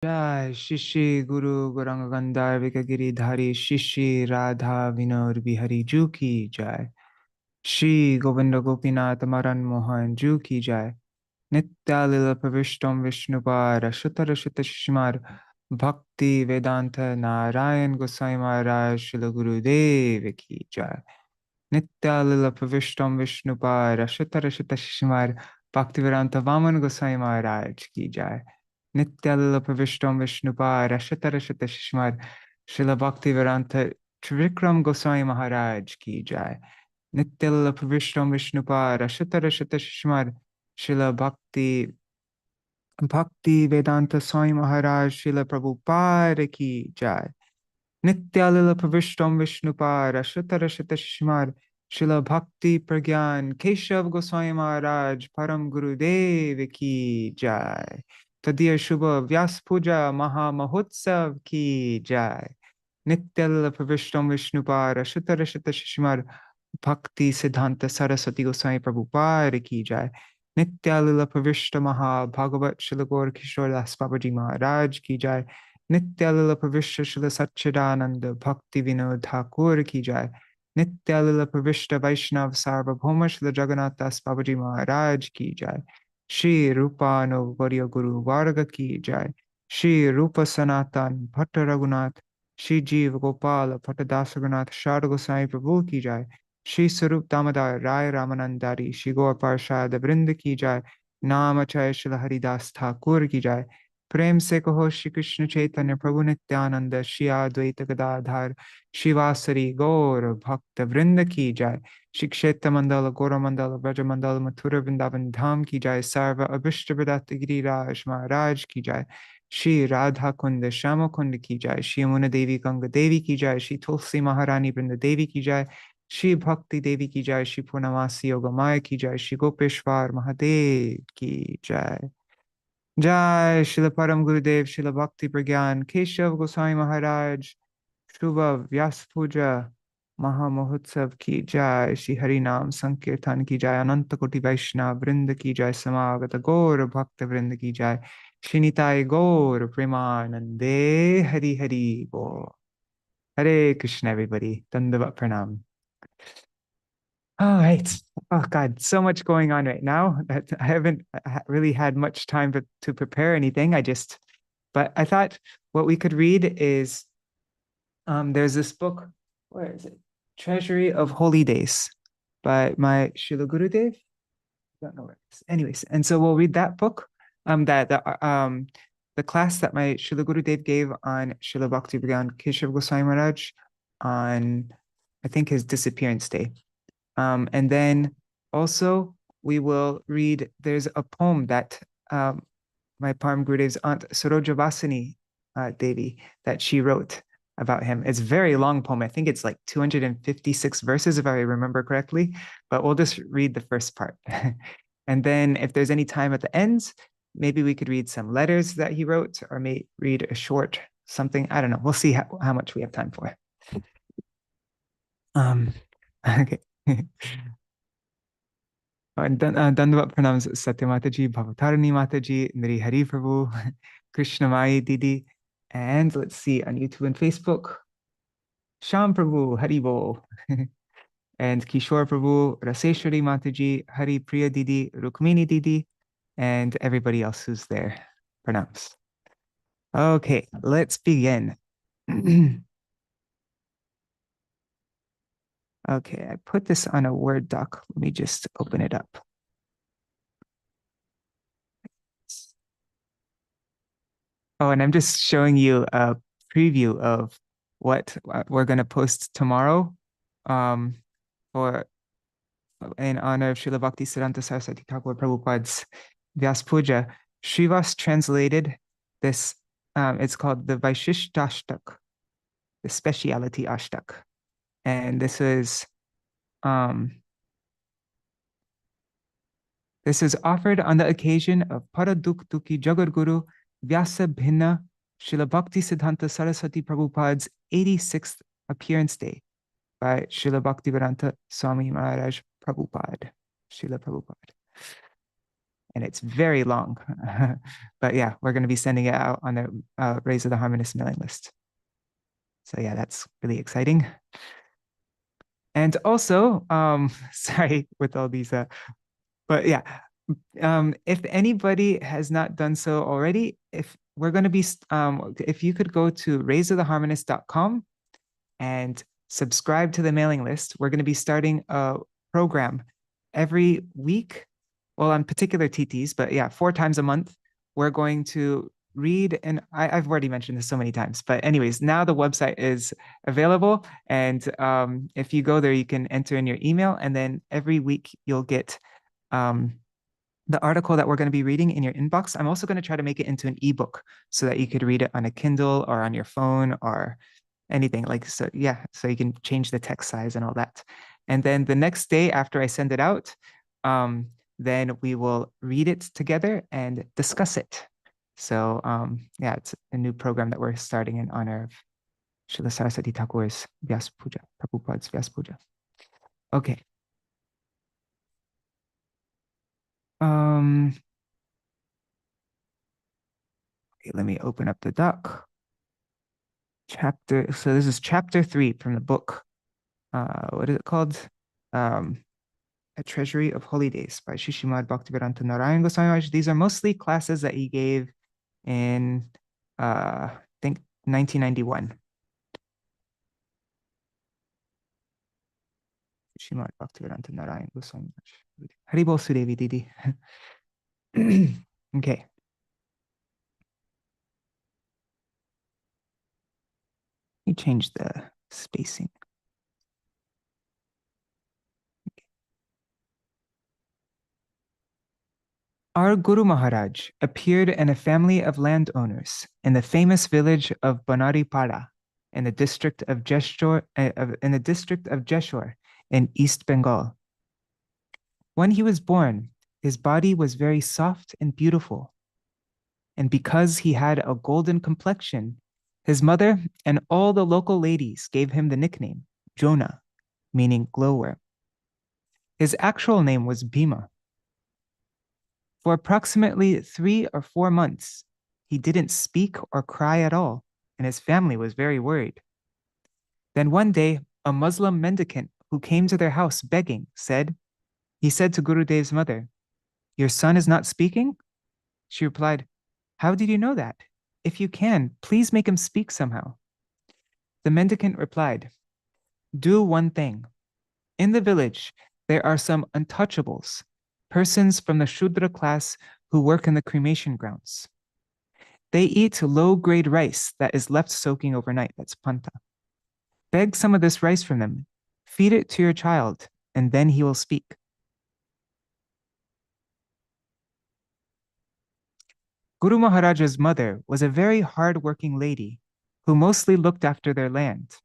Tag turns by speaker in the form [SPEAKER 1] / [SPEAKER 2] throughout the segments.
[SPEAKER 1] Jai Shishi Guru Gauranga Gandharvika Giridhari Shishi Radha Vinod Bihari Ju Ki Jai Shri Govinda Gopinath Maran Mohan Ju Ki Jai Nitya Lila Pravishtam Vishnupara Shuttara Shutta Shishmar Bhakti Vedanta Nārāyaṇa Gosvāmī Mahārāja Śrīla Gurudeva Ki Jai Nitya Lila Pravishtam Vishnupara Shuttara Shutta Shishmar Bhaktivedānta Vaman Gosvāmī Mahārāja Ki Jai Nityalila Pravishtam Vishnupara Shatarashata Shishmar Śrīla Bhaktivedānta Trivikram Gosvāmī Mahārāja Ki Jai Nityalila Pravishtam Vishnupara Shatarashata Shishmar Śrīla Bhaktivedānta Swāmī Mahārāja Śrīla Prabhupada Ki Jai Nityalila Pravishtam Vishnupara Shatarashata Shishmar Śrīla Bhakti Prajñāna Keśava Gosvāmī Mahārāja Paramgurudeva Ki Jai Tadiya Shubha Vyāsa-pūjā Mahā Ki Jai Nityalila Pravishtam Vishnupara Shutarashata Shishmar Bhaktivedānta Saraswati Goswami Prabhupada Ki Jai Nityalila Pravishta Bhagavat Śrīla Gaura Kishore Das Babaji Maharaj Ki Jai Nityalila Pravishta Śrīla Satchidananda Bhakti Vinod Thakur Ki Jai Nityalila Pravishta Vaishnav Sarvabhauma Śrīla Jagannath Das Babaji Maharaj Ki Jai Shri Rupa Novarya Guru Varga Ki Jai Shri Rupa Sanatan Bhatta Raghunath Shri Jeev Gopala Bhatta Dasaganath Sharda Goswami Prabhu Ki Jai Shri Sarup Damodar Rai Ramanandari Shri Gaur Parshad Vrinda Ki Jai Namachay Shri Haridas Thakur Ki Jai Prem Se Kaho Shri Krishna Chaitanya Prabhu Nityananda Shri Advaita Gadadhar Shivasari Gaur Bhakta Vrinda Ki Jai Shiksheta Mandala, Gora Mandala, Braja Mandala, Mathura Vrindavan Dham Ki Jai, Sarva Abhishta Vedanta Giriraj Maharaj Ki Jai, Shri Radha Kunda Shama Kunda Ki Jai, Shri Yamuna Devi Ganga Devi Ki Jai, Shri Tulsi Maharani Vrinda Devi Ki Jai, Shri Bhakti Devi Ki Jai, Shri Purnamasi Yogamaya Ki Jai, Shri Gopeshwar Mahadev Ki Jai. Jai Śrīla Paramgurudeva Śrīla Bhakti Prajñāna Keśava Gosvāmī Mahārāja Shubha Vyāsa-pūjā Mahamahotsav Ki Jai Shri Harinam Sankirtan Ki Jai Ananta Koti Vaishnava Vrinda Ki Jai Samagata Gaura Bhakta Vrinda Ki Jai Shri Nitai Gaura Premanande Hari Hari Bol. Hare Krishna everybody. Dandavat Pranam. All right. Oh God, so much going on right now that I haven't really had much time to prepare anything. But I thought what we could read is, there's this book, where is it? Treasury of Holy Days by my Śrīla Gurudev. I don't know where it is. Anyways, and so we'll read that book, the class that my Śrīla Gurudev gave on Śrīla Bhakti Prajñāna Keśava Gosvāmī Mahārāja on, I think, his disappearance day. And then also we will read, there's a poem that my Paramgurudev's aunt Saroja Vasani Devi, that she wrote about him. It's a very long poem. I think it's like 256 verses, if I remember correctly, but we'll just read the first part. And then if there's any time at the ends, maybe we could read some letters that he wrote, or may read a short something. I don't know. We'll see how much we have time for. Okay. Dandavat pranams Satya Mataji, Bhavatarani Mataji, Nri Hari Prabhu, Krishna Mai Didi, and let's see, on YouTube and Facebook, Sham Prabhu, Haribol, and Kishore Prabhu, Raseshwari Mataji, Hari Priya Didi, Rukmini Didi, and everybody else who's there. Pranams. Okay, let's begin. Okay, I put this on a Word doc. Let me just open it up. Oh, and I'm just showing you a preview of what we're going to post tomorrow in honor of Śrīla Bhaktivedānta Saraswati Thakur Prabhupada's Vyāsa-pūjā. Srivas translated this, it's called the Vaishishtastak, the Speciality Ashtak. And this is offered on the occasion of Paraduk-duki Jagadguru Vyasa Bhinna Śrīla Bhaktisiddhanta Saraswati Prabhupada's 86th appearance day by Śrīla Bhaktivedānta Swāmī Mahārāja Prabhupada, Śrīla Prabhupada. and it's very long. But yeah, we're going to be sending it out on the Raise of the Harmonist mailing list. So yeah, that's really exciting. And also, sorry with all these, but yeah, if anybody has not done so already, if we're going to be, if you could go to raiseoftheharmonist.com and subscribe to the mailing list, we're going to be starting a program every week. Well, on particular TTs, but yeah, 4 times a month, we're going to read, and I've already mentioned this so many times, but anyways, now the website is available, and if you go there, you can enter in your email, and then every week you'll get the article that we're going to be reading in your inbox. I'm also going to try to make it into an ebook so that you could read it on a Kindle or on your phone or anything like so. Yeah, so you can change the text size and all that. And then the next day after I send it out, then we will read it together and discuss it. So yeah, it's a new program that we're starting in honor of Srila Saraswati Thakur's Vyāsa-pūjā, Prabhupada's Vyāsa-pūjā. Okay. Okay, let me open up the doc. So this is chapter 3 from the book. What is it called? A Treasury of Holy Days by Srimad Bhaktivedānta Nārāyaṇa Gosvāmī Mahārāja. These are mostly classes that he gave in, I think, 1991. Srimad Bhaktivedānta Nārāyaṇa Gosvāmī Mahārāja. Haribol Sudevi Didi. Okay. Let me change the spacing. Our Guru Maharaj appeared in a family of landowners in the famous village of Banaripara in the district of Jeshore, in East Bengal. When he was born, his body was very soft and beautiful. And because he had a golden complexion, his mother and all the local ladies gave him the nickname Jonah, meaning glowworm. His actual name was Bhima. For approximately 3 or 4 months, he didn't speak or cry at all, and his family was very worried. Then one day, a Muslim mendicant who came to their house begging he said to Gurudev's mother, "Your son is not speaking?" She replied, "How did you know that? If you can, please make him speak somehow." The mendicant replied, "Do one thing. In the village, there are some untouchables, persons from the Shudra class who work in the cremation grounds. They eat low-grade rice that is left soaking overnight, that's panta. Beg some of this rice from them, feed it to your child, and then he will speak." Guru Maharaja's mother was a very hard-working lady who mostly looked after their land.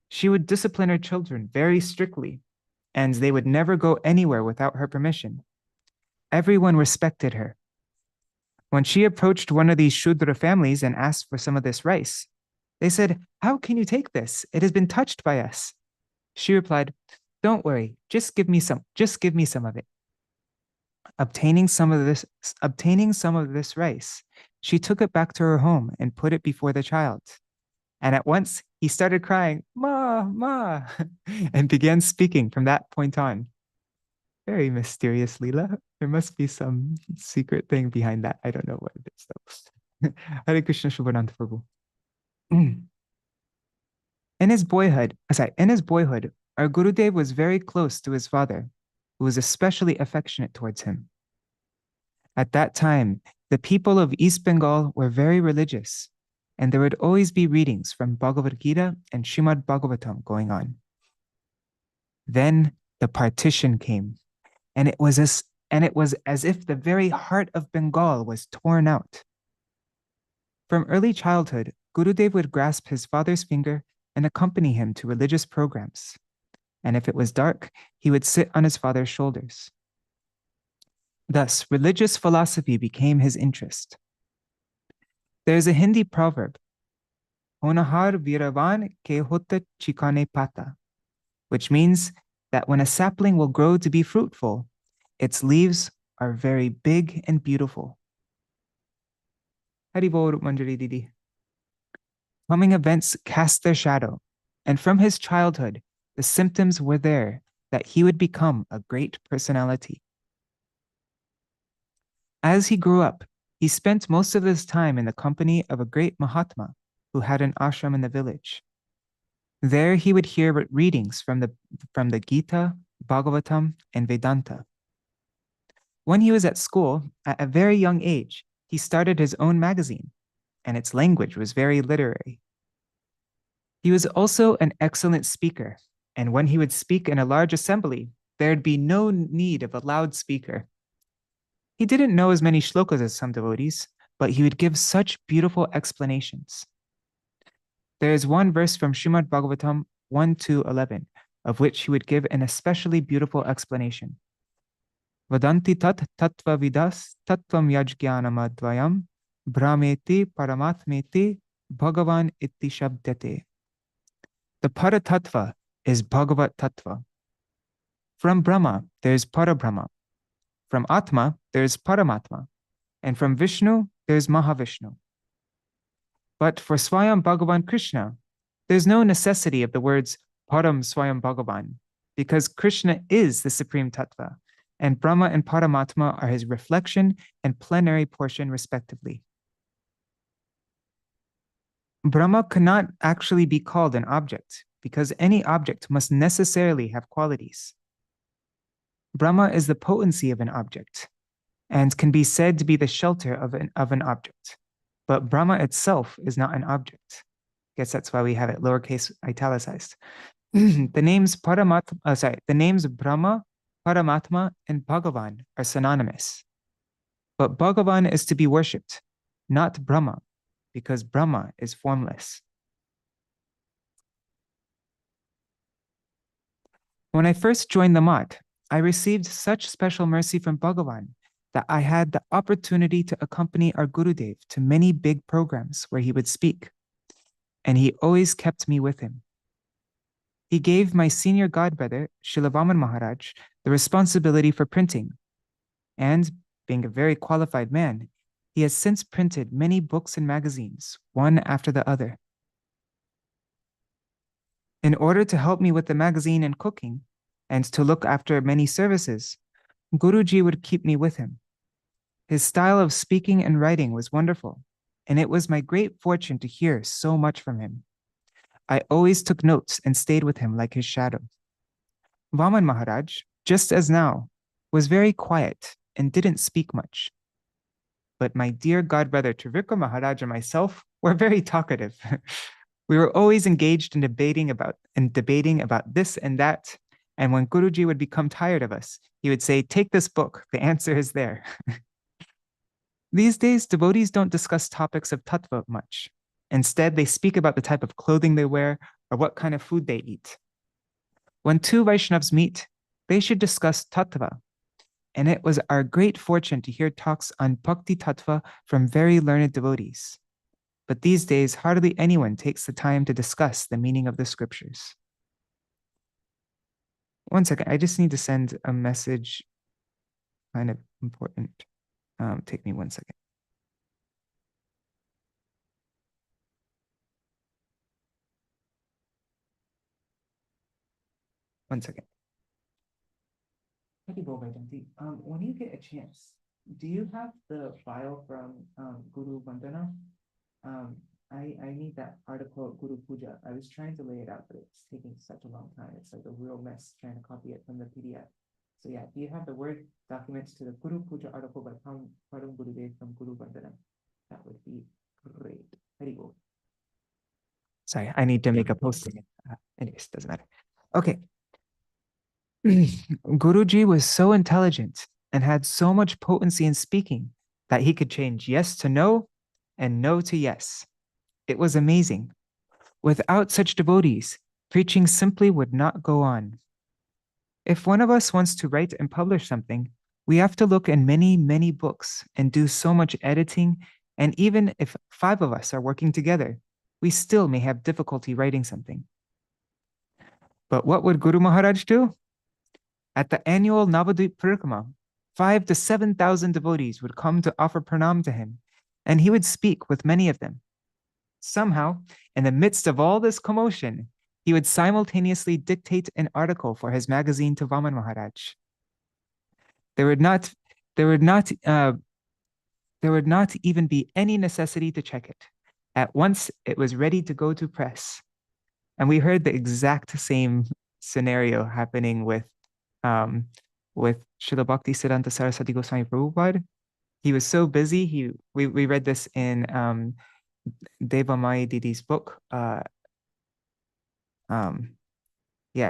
[SPEAKER 1] She would discipline her children very strictly, and they would never go anywhere without her permission. Everyone respected her. When she approached one of these Shudra families and asked for some of this rice, they said, "How can you take this? It has been touched by us." She replied, "Don't worry, just give me some of it." Obtaining some of this rice, she took it back to her home and put it before the child. And at once he started crying, "Ma, ma," and began speaking from that point on. Very mysterious Leela. There must be some secret thing behind that. I don't know what it is though. Hare Krishna Shubhananta Prabhu. In his boyhood, our Gurudev was very close to his father, who was especially affectionate towards him. At that time, the people of East Bengal were very religious, and there would always be readings from Bhagavad Gita and Srimad Bhagavatam going on. Then the partition came, and it was as if the very heart of Bengal was torn out. From early childhood, Gurudev would grasp his father's finger and accompany him to religious programs. And if it was dark, he would sit on his father's shoulders. Thus, religious philosophy became his interest. There is a Hindi proverb, "Honahar viravan ke hota chikane pata," which means that when a sapling will grow to be fruitful, its leaves are very big and beautiful. Haribol Manjari Didi. Coming events cast their shadow, and from his childhood, the symptoms were there that he would become a great personality. As he grew up, he spent most of his time in the company of a great Mahatma who had an ashram in the village. There he would hear readings from the Gita, Bhagavatam, and Vedanta. When he was at school, at a very young age, he started his own magazine, and its language was very literary. He was also an excellent speaker, and when he would speak in a large assembly, there'd be no need of a loudspeaker. He didn't know as many shlokas as some devotees, but he would give such beautiful explanations. There is one verse from Srimad Bhagavatam 1-11, of which he would give an especially beautiful explanation. Vadanti tat tattva vidas tattvam yajnanam advayam brahmeti paramatmeti bhagavan iti shabdete. The Paratattva is Bhagavat Tattva. From Brahma, there is Parabrahma. From Atma, there is Paramatma. And from Vishnu, there is Mahavishnu. But for Swayam Bhagavan Krishna, there's no necessity of the words Param Swayam Bhagavan, because Krishna is the supreme Tattva, and Brahma and Paramatma are his reflection and plenary portion, respectively. Brahma cannot actually be called an object, because any object must necessarily have qualities. Brahma is the potency of an object, and can be said to be the shelter of an object. But Brahma itself is not an object. I guess that's why we have it lowercase italicized. The names Brahma, Paramatma, and Bhagavan are synonymous. But Bhagavan is to be worshipped, not Brahma, because Brahma is formless. When I first joined the Math, I received such special mercy from Bhagavan that I had the opportunity to accompany our Gurudev to many big programs where he would speak, and he always kept me with him. He gave my senior godbrother, Śrīla Bhakti Mahārāja, the responsibility for printing, and being a very qualified man, he has since printed many books and magazines, one after the other. In order to help me with the magazine and cooking, and to look after many services, Guruji would keep me with him. His style of speaking and writing was wonderful, and it was my great fortune to hear so much from him. I always took notes and stayed with him like his shadow. Vaman Maharaj, just as now, was very quiet and didn't speak much. But my dear godbrother Trivikram Maharaj and myself were very talkative. We were always engaged in debating about this and that. And when Guruji would become tired of us, he would say, "Take this book, the answer is there." These days, devotees don't discuss topics of tattva much. Instead, they speak about the type of clothing they wear or what kind of food they eat. When two Vaishnavas meet, they should discuss tattva. And it was our great fortune to hear talks on bhakti tattva from very learned devotees. But these days, hardly anyone takes the time to discuss the meaning of the scriptures. One second, I just need to send a message, kind of important. Take me 1 second. One second. When you get a chance, do you have the file from Guru Vandana? I need that article of Guru Puja. I was trying to lay it out, but it's taking such a long time. It's like a real mess trying to copy it from the PDF. So yeah, do you have the Word documents to the Guru Puja article by Paramgurudeva from Guru Vandana? That would be great. Haribol. Sorry, I need to make a posting. Anyways, doesn't matter. Okay. Guruji was so intelligent and had so much potency in speaking that he could change yes to no and no to yes. It was amazing. Without such devotees, preaching simply would not go on. If one of us wants to write and publish something, we have to look in many, many books and do so much editing, and even if 5 of us are working together, we still may have difficulty writing something. But what would Guru Maharaj do? At the annual Navadvip Parikrama, 5,000 to 7,000 devotees would come to offer pranam to him, and he would speak with many of them. Somehow, in the midst of all this commotion, he would simultaneously dictate an article for his magazine to Vaman Maharaj. There would not even be any necessity to check it. At once, it was ready to go to press. And we heard the exact same scenario happening with Śrīla Bhaktivedānta Saraswati Gosvāmī Prabhupada. He was so busy. We read this in Devamai Didi's book.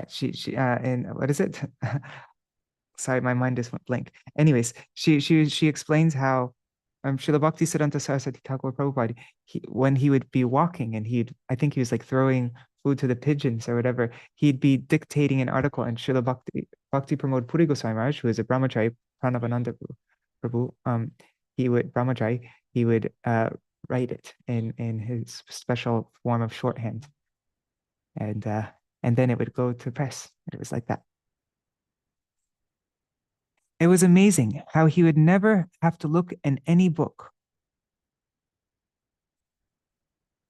[SPEAKER 1] She in what is it? Sorry, my mind just went blank. Anyways, she explains how Śrīla Bhaktivedānta Saraswati Thakur Prabhupada, when he would be walking and I think he was like throwing food to the pigeons or whatever, he'd be dictating an article, and Śrīla Bhakti Pramod Puri Goswami Maharaj, who is a brahmachari, Pranavananda Prabhu, he would write it in his special form of shorthand, and then it would go to press. It was like that. It was amazing how he would never have to look in any book.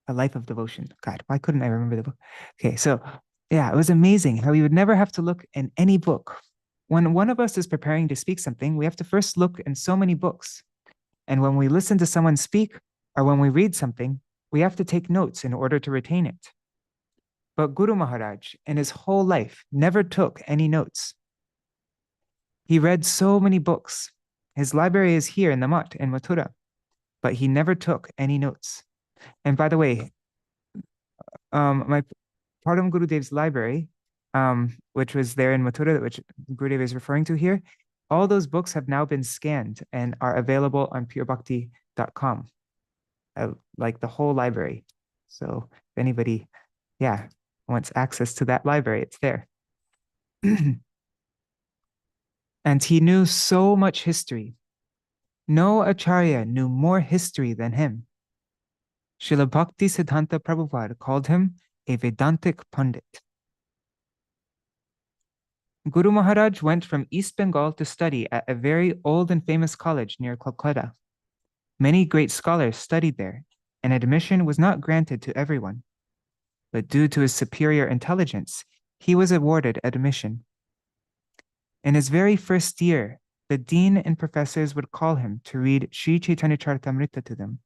[SPEAKER 1] A Life of Devotion. God, why couldn't I remember the book? Okay, so yeah, it was amazing how he would never have to look in any book. When one of us is preparing to speak something, we have to first look in so many books. And when we listen to someone speak, or when we read something, we have to take notes in order to retain it. But Guru Maharaj, in his whole life, never took any notes. He read so many books. His library is here in the Mutt in Mathura, but he never took any notes. And by the way, my Paramgurudev's library, which was there in Mathura, which Gurudev is referring to here, all those books have now been scanned and are available on purebhakti.com, like the whole library. So if anybody, wants access to that library, it's there. And he knew so much history. No acharya knew more history than him. Śrīla Bhaktisiddhanta Prabhupada called him a Vedantic Pandit. Guru Maharaj went from East Bengal to study at a very old and famous college near Calcutta. Many great scholars studied there, and admission was not granted to everyone. But due to his superior intelligence, he was awarded admission. In his very first year, the dean and professors would call him to read Sri Chaitanya Charitamrita to them.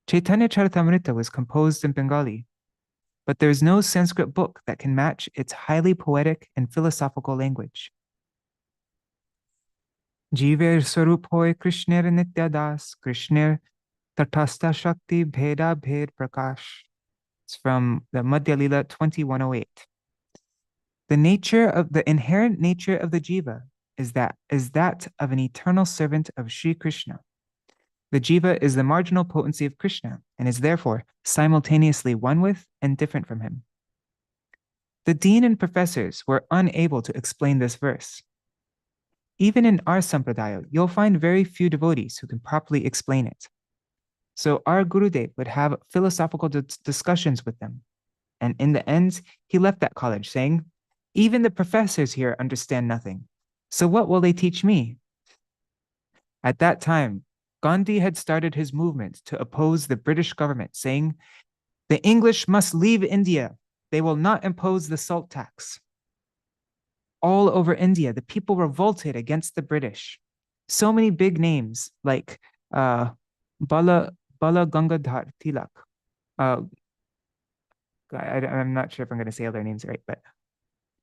[SPEAKER 1] Chaitanya Charitamrita was composed in Bengali, but there is no Sanskrit book that can match its highly poetic and philosophical language. Jiver Swarup hoy Krishner Nitya Das, Krishner Tatastha Shakti Bheda Bhed Prakash. It's from the Madhya Lila 2108. The inherent nature of the jiva is that of an eternal servant of Sri Krishna. The jiva is the marginal potency of Krishna and is therefore simultaneously one with and different from him. The dean and professors were unable to explain this verse. Even in our sampradaya, you'll find very few devotees who can properly explain it. So our Gurudev would have philosophical discussions with them. And in the end, he left that college saying, "Even the professors here understand nothing. So what will they teach me?" At that time, Gandhi had started his movement to oppose the British government, saying, "The English must leave India. They will not impose the salt tax." All over India, the people revolted against the British. So many big names like Bala Gangadhar Tilak. I'm not sure if I'm going to say all their names right, but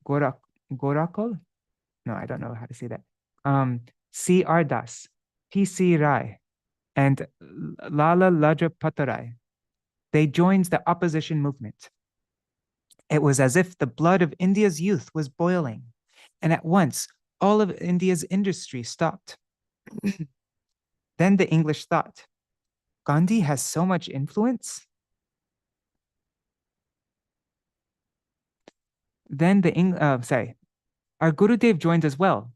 [SPEAKER 1] Gorakal? No, I don't know how to say that. C.R. Das, P.C. Rai, and Lala Lajpat Rai. They joined the opposition movement. It was as if the blood of India's youth was boiling, and at once all of India's industry stopped. Then the English thought, Gandhi has so much influence? Then our Gurudev joined as well.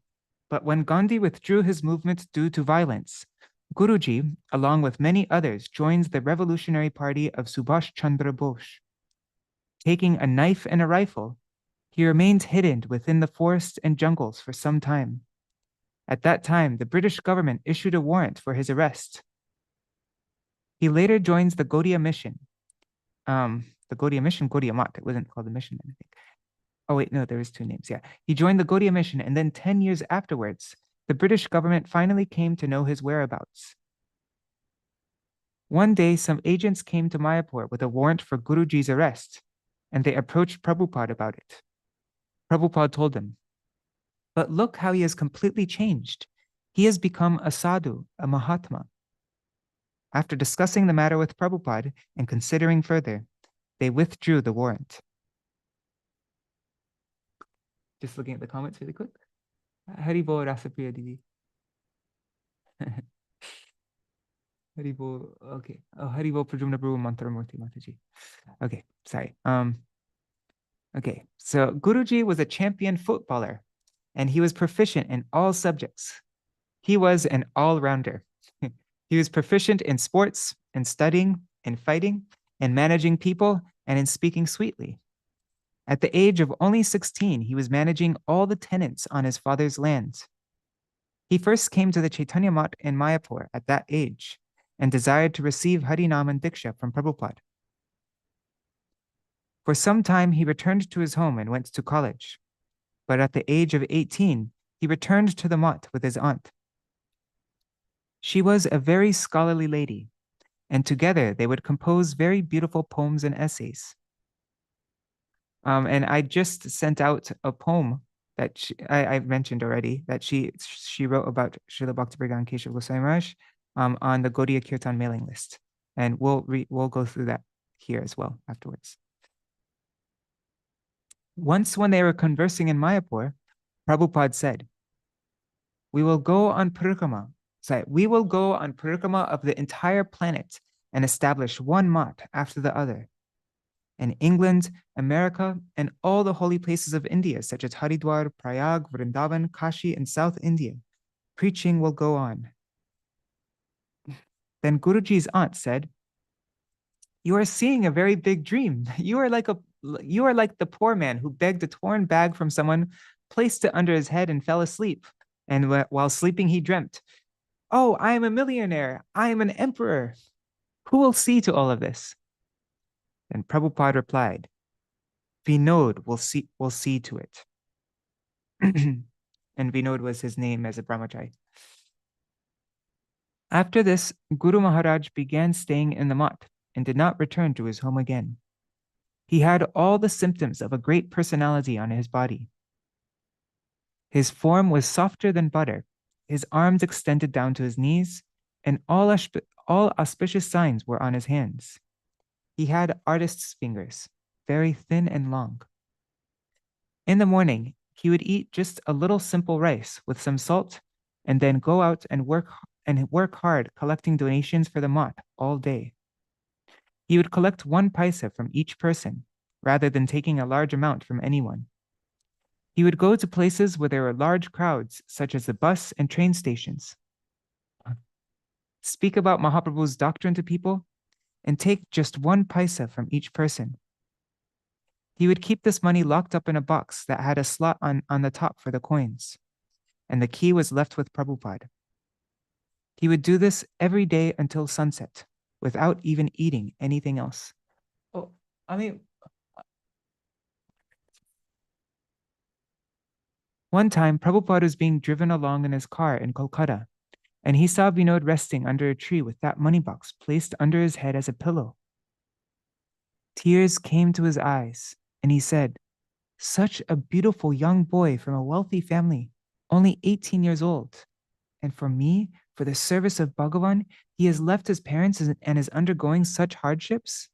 [SPEAKER 1] But when Gandhi withdrew his movement due to violence, Guruji, along with many others, joined the Revolutionary Party of Subhash Chandra Bose. Taking a knife and a rifle, he remained hidden within the forests and jungles for some time. At that time, the British government issued a warrant for his arrest. He later joins the Gaudiya mission. The Gaudiya mission, Gaudiya Math, it wasn't called the mission, I think. Oh wait, no, there was two names, yeah. He joined the Gaudiya mission, and then 10 years afterwards, the British government finally came to know his whereabouts. One day, some agents came to Mayapur with a warrant for Guruji's arrest, and they approached Prabhupada about it. Prabhupada told them, "But look how he has completely changed. He has become a sadhu, a mahatma." After discussing the matter with Prabhupada and considering further, they withdrew the warrant. Just looking at the comments really quick. Haribol Rasapriya Didi. Haribol, okay. Oh, Haribol Prajumna Prabhu Mantaramurti Mataji. Okay, sorry. Okay, so Guruji was a champion footballer, and he was proficient in all subjects. He was an all-rounder. He was proficient in sports, in studying, in fighting, in managing people, and in speaking sweetly. At the age of only 16, he was managing all the tenants on his father's lands. He first came to the Chaitanya Math in Mayapur at that age and desired to receive Harinam and Diksha from Prabhupada. For some time, he returned to his home and went to college. But at the age of 18, he returned to the Math with his aunt. She was a very scholarly lady, and together they would compose very beautiful poems and essays. And I just sent out a poem that I mentioned already, that she wrote about Śrīla Bhakti Prajñāna Keśava Gosvāmī Mahārāja on the Gaudiya Kirtan mailing list. And we'll go through that here as well afterwards. Once when they were conversing in Mayapur, Prabhupada said, we will go on parikrama of the entire planet and establish one math after the other. In England, America, and all the holy places of India, such as Haridwar, Prayag, Vrindavan, Kashi, and South India, preaching will go on. Then Guruji's aunt said, you are seeing a very big dream. You are like the poor man who begged a torn bag from someone, placed it under his head, and fell asleep. And while sleeping, he dreamt, oh, I am a millionaire. I am an emperor. Who will see to all of this? Then Prabhupada replied, Vinod will see to it. And Vinod was his name as a brahmachari. After this, Guru Maharaj began staying in the math and did not return to his home again. He had all the symptoms of a great personality on his body. His form was softer than butter, his arms extended down to his knees, and all auspicious signs were on his hands. He had artist's fingers, very thin and long. In the morning, he would eat just a little simple rice with some salt, and then go out and work hard collecting donations for the math all day. He would collect 1 paisa from each person, rather than taking a large amount from anyone. He would go to places where there were large crowds, such as the bus and train stations, speak about Mahaprabhu's doctrine to people, and take just 1 paisa from each person. He would keep this money locked up in a box that had a slot on the top for the coins, and the key was left with Prabhupada. He would do this every day until sunset, without even eating anything else. One time, Prabhupada was being driven along in his car in Kolkata, and he saw Vinod resting under a tree with that money box placed under his head as a pillow. Tears came to his eyes, and he said, such a beautiful young boy from a wealthy family, only 18 years old. And for me, for the service of Bhagavan, he has left his parents and is undergoing such hardships.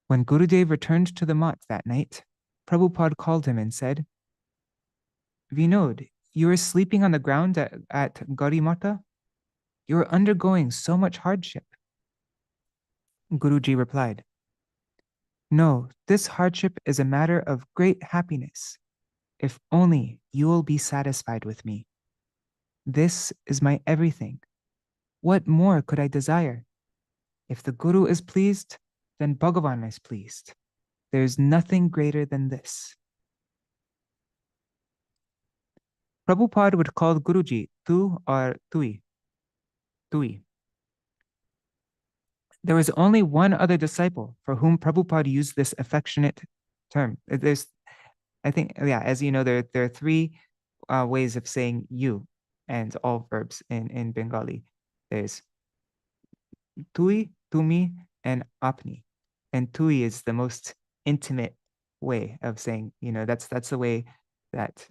[SPEAKER 1] When Gurudev returned to the math that night, Prabhupada called him and said, Vinod, you are sleeping on the ground at Gauri Mata? You are undergoing so much hardship. Guruji replied, no, this hardship is a matter of great happiness, if only you will be satisfied with me. This is my everything. What more could I desire? If the Guru is pleased, then Bhagavan is pleased. There is nothing greater than this. Prabhupada would call Guruji tu or tui. Tui. There was only one other disciple for whom Prabhupada used this affectionate term. There's, I think, yeah, as you know, there are three ways of saying you and all verbs in Bengali. There's tui, tumi, and apni. And tui is the most intimate way of saying, that's the way that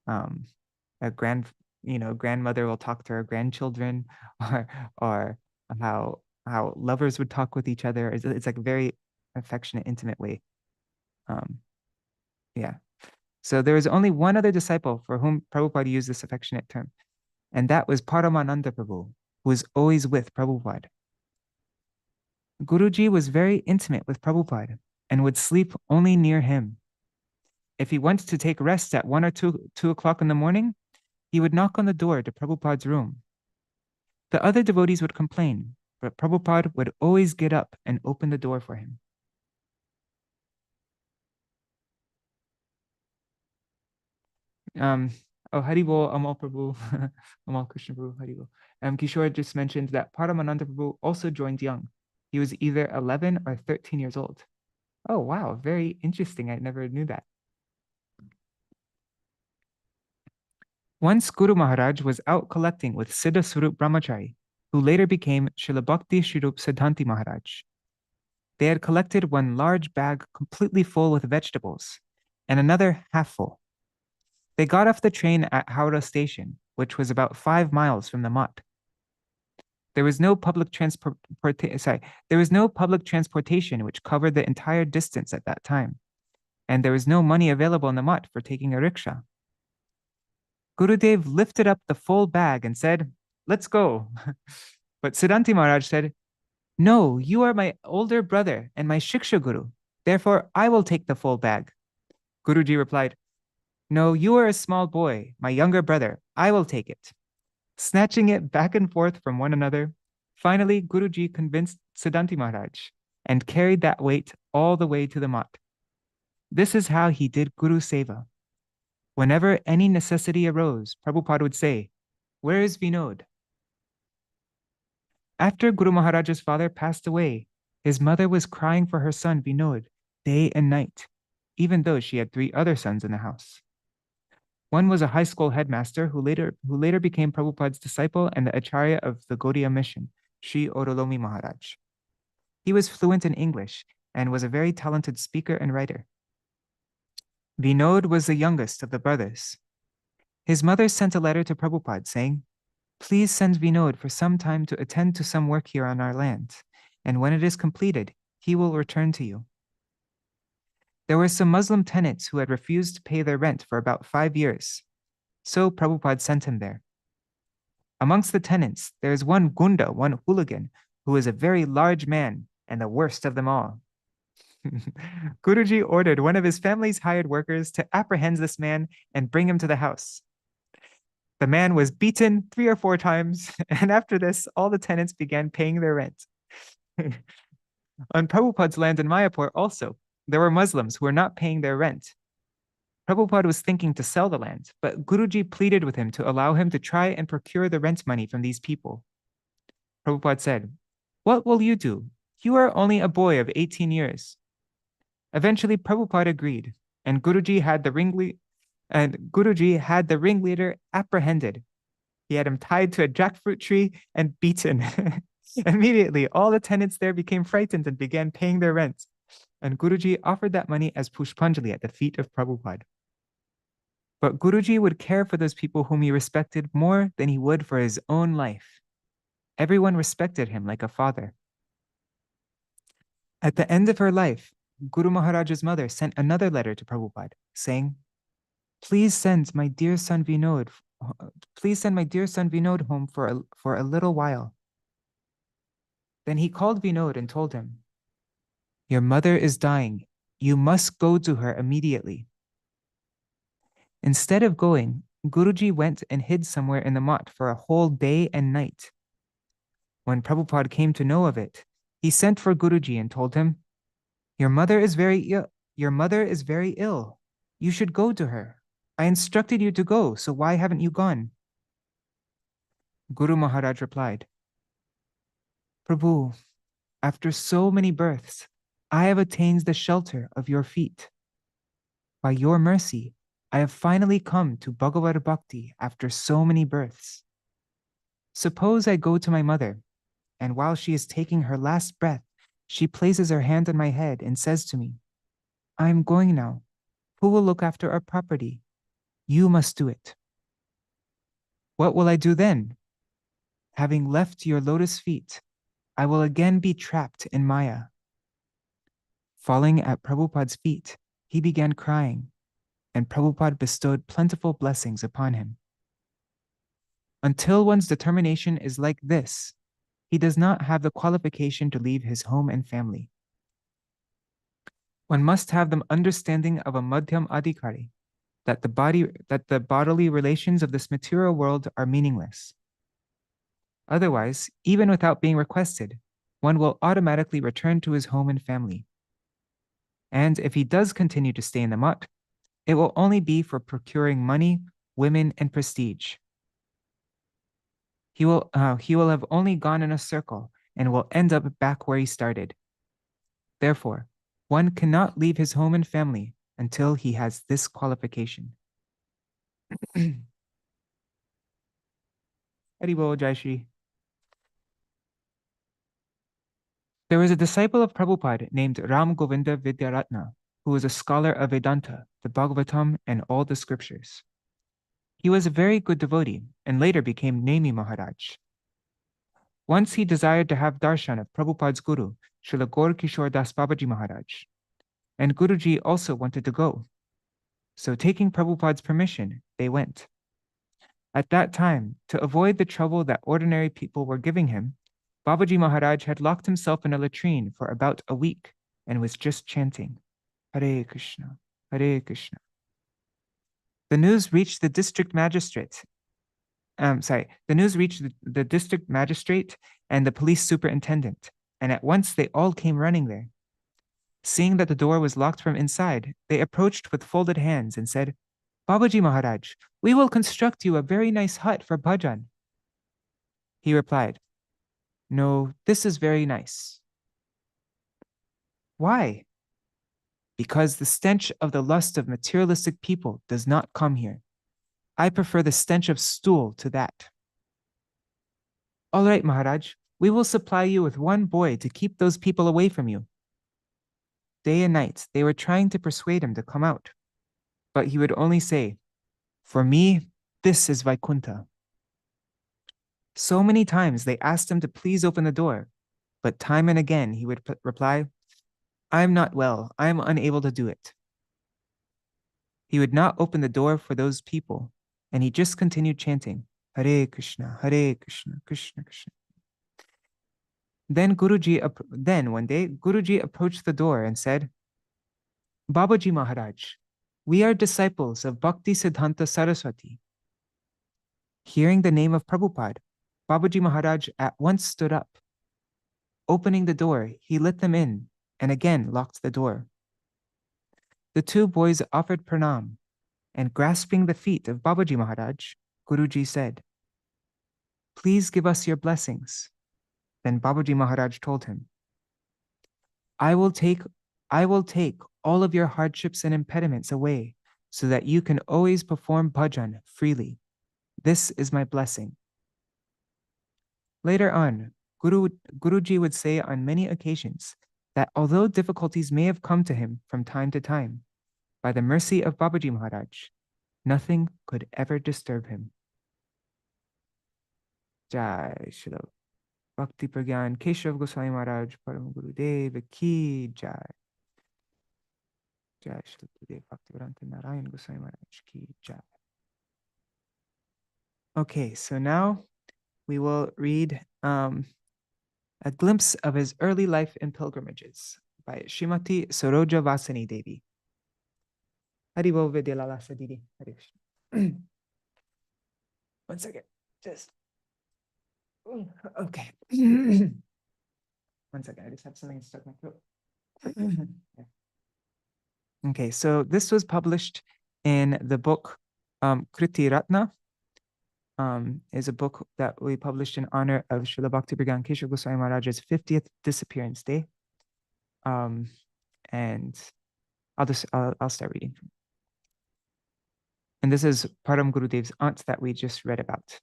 [SPEAKER 1] a grandmother will talk to her grandchildren, or how lovers would talk with each other. It's like a very affectionate, intimate way. Yeah. So there was only one other disciple for whom Prabhupada used this affectionate term, and that was Paramananda Prabhu, who was always with Prabhupada. Guruji was very intimate with Prabhupada and would sleep only near him. If he went to take rest at 1 or 2 o'clock in the morning, he would knock on the door to Prabhupada's room. The other devotees would complain, but Prabhupada would always get up and open the door for him. Haribol, Amal Prabhu, Amal Krishna Prabhu, Haribol. Kishore just mentioned that Paramananda Prabhu also joined young. He was either 11 or 13 years old. Oh, wow, very interesting. I never knew that. Once Guru Maharaj was out collecting with Siddha Swarup Brahmachari, who later became Śrīla Bhakti Swarup Siddhanti Maharaj. They had collected one large bag completely full with vegetables and another half full. They got off the train at Howrah station, which was about 5 miles from the Math. There was no public transportation which covered the entire distance at that time, and there was no money available in the Math for taking a rickshaw. Gurudev lifted up the full bag and said, "Let's go." But Siddhanti Maharaj said, "No, you are my older brother and my Shiksha Guru. Therefore, I will take the full bag." Guruji replied, "No, you are a small boy, my younger brother. I will take it." Snatching it back and forth from one another, finally Guruji convinced Siddhanti Maharaj and carried that weight all the way to the Math. This is how he did Guru Seva. Whenever any necessity arose, Prabhupada would say, "Where is Vinod?" After Guru Maharaj's father passed away, his mother was crying for her son Vinod day and night, even though she had 3 other sons in the house. One was a high school headmaster who later became Prabhupada's disciple and the Acharya of the Gaudiya mission, Sri Orolomi Maharaj. He was fluent in English and was a very talented speaker and writer. Vinod was the youngest of the brothers. His mother sent a letter to Prabhupada saying, "Please send Vinod for some time to attend to some work here on our land, and when it is completed, he will return to you." There were some Muslim tenants who had refused to pay their rent for about 5 years, so Prabhupada sent him there. Amongst the tenants, there is one Gunda, one hooligan, who is a very large man and the worst of them all. Guruji ordered one of his family's hired workers to apprehend this man and bring him to the house. The man was beaten 3 or 4 times, and after this, all the tenants began paying their rent. On Prabhupada's land in Mayapur also, there were Muslims who were not paying their rent. Prabhupada was thinking to sell the land, but Guruji pleaded with him to allow him to try and procure the rent money from these people. Prabhupada said, "What will you do? You are only a boy of 18 years. Eventually, Prabhupada agreed, and Guruji had the ringleader apprehended. He had him tied to a jackfruit tree and beaten. Immediately, all the tenants there became frightened and began paying their rent, and Guruji offered that money as Pushpanjali at the feet of Prabhupada. But Guruji would care for those people whom he respected more than he would for his own life. Everyone respected him like a father. At the end of her life, Guru Maharaj's mother sent another letter to Prabhupada saying, Please send my dear son Vinod home for a little while." Then he called Vinod and told him, "Your mother is dying. You must go to her immediately." Instead of going, Guruji went and hid somewhere in the Math for a whole day and night. When Prabhupada came to know of it, he sent for Guruji and told him, Your mother is very ill. You should go to her." I instructed you to go, so why haven't you gone? Guru Maharaj replied, Prabhu, after so many births, I have attained the shelter of your feet. By your mercy, I have finally come to Bhagavad Bhakti after so many births. Suppose I go to my mother, and while she is taking her last breath, she places her hand on my head and says to me, I am going now. Who will look after our property? You must do it. What will I do then? Having left your lotus feet, I will again be trapped in Maya. Falling at Prabhupada's feet, he began crying, and Prabhupada bestowed plentiful blessings upon him. Until one's determination is like this, he does not have the qualification to leave his home and family. One must have the understanding of a Madhyam Adhikari, that the bodily relations of this material world are meaningless. Otherwise, even without being requested, one will automatically return to his home and family. And if he does continue to stay in the mutt, it will only be for procuring money, women, and prestige. He will have only gone in a circle and will end up back where he started. Therefore, one cannot leave his home and family until he has this qualification. Haribol, Jai Shri. There was a disciple of Prabhupada named Ram Govinda Vidyaratna, who was a scholar of Vedanta, the Bhagavatam, and all the scriptures. He was a very good devotee and later became Nemi Maharaj. Once he desired to have darshan of Prabhupada's guru, Srila Gaur Kishore Das Babaji Maharaj, and Guruji also wanted to go. So taking Prabhupada's permission, they went. At that time, to avoid the trouble that ordinary people were giving him, Babaji Maharaj had locked himself in a latrine for about a week and was just chanting, Hare Krishna, Hare Krishna. The news reached the district magistrate. The news reached the district magistrate and the police superintendent, and at once they all came running there. Seeing that the door was locked from inside, they approached with folded hands and said, Babaji Maharaj, we will construct you a very nice hut for bhajan. He replied, No, this is very nice. Why? Because the stench of the lust of materialistic people does not come here. I prefer the stench of stool to that. All right, Maharaj, we will supply you with one boy to keep those people away from you. Day and night, they were trying to persuade him to come out, but he would only say, For me, this is Vaikuntha. So many times they asked him to please open the door, but time and again he would reply, I'm not well, I'm unable to do it. He would not open the door for those people, and he just continued chanting, Hare Krishna, Hare Krishna, Krishna Krishna. Then one day, Guruji approached the door and said, Babaji Maharaj, we are disciples of Bhaktisiddhanta Saraswati. Hearing the name of Prabhupada, Babaji Maharaj at once stood up. Opening the door, he let them in and again locked the door. The two boys offered pranam, and grasping the feet of Babaji Maharaj, Guruji said, Please give us your blessings. Then Babaji Maharaj told him, I will take all of your hardships and impediments away so that you can always perform bhajan freely. This is my blessing. Later on, Guruji would say on many occasions that although difficulties may have come to him from time to time, by the mercy of Babaji Maharaj, nothing could ever disturb him. Jai Śrīla Bhakti Prajñāna Keśava Gosvāmī Mahārāja Paramgurudeva ki Jai. Jai Śrīla Bhaktivedānta Nārāyaṇa Gosvāmī Mahārāja ki Jai. Okay, so now we will read a glimpse of his early life and pilgrimages by Srimati Saroja Vasani Devi. Haribol Vidyalala Sadidi. Hare Krishna. One second. Just. Okay. One second. I just have something stuck in my throat. Okay, so this was published in the book Kriti Ratna is a book that we published in honor of Śrīla Bhakti Prajñāna Keśava Gosvāmī Mahārāja's 50th disappearance day. And I'll start reading. And this is Paramgurudeva's aunt that we just read about.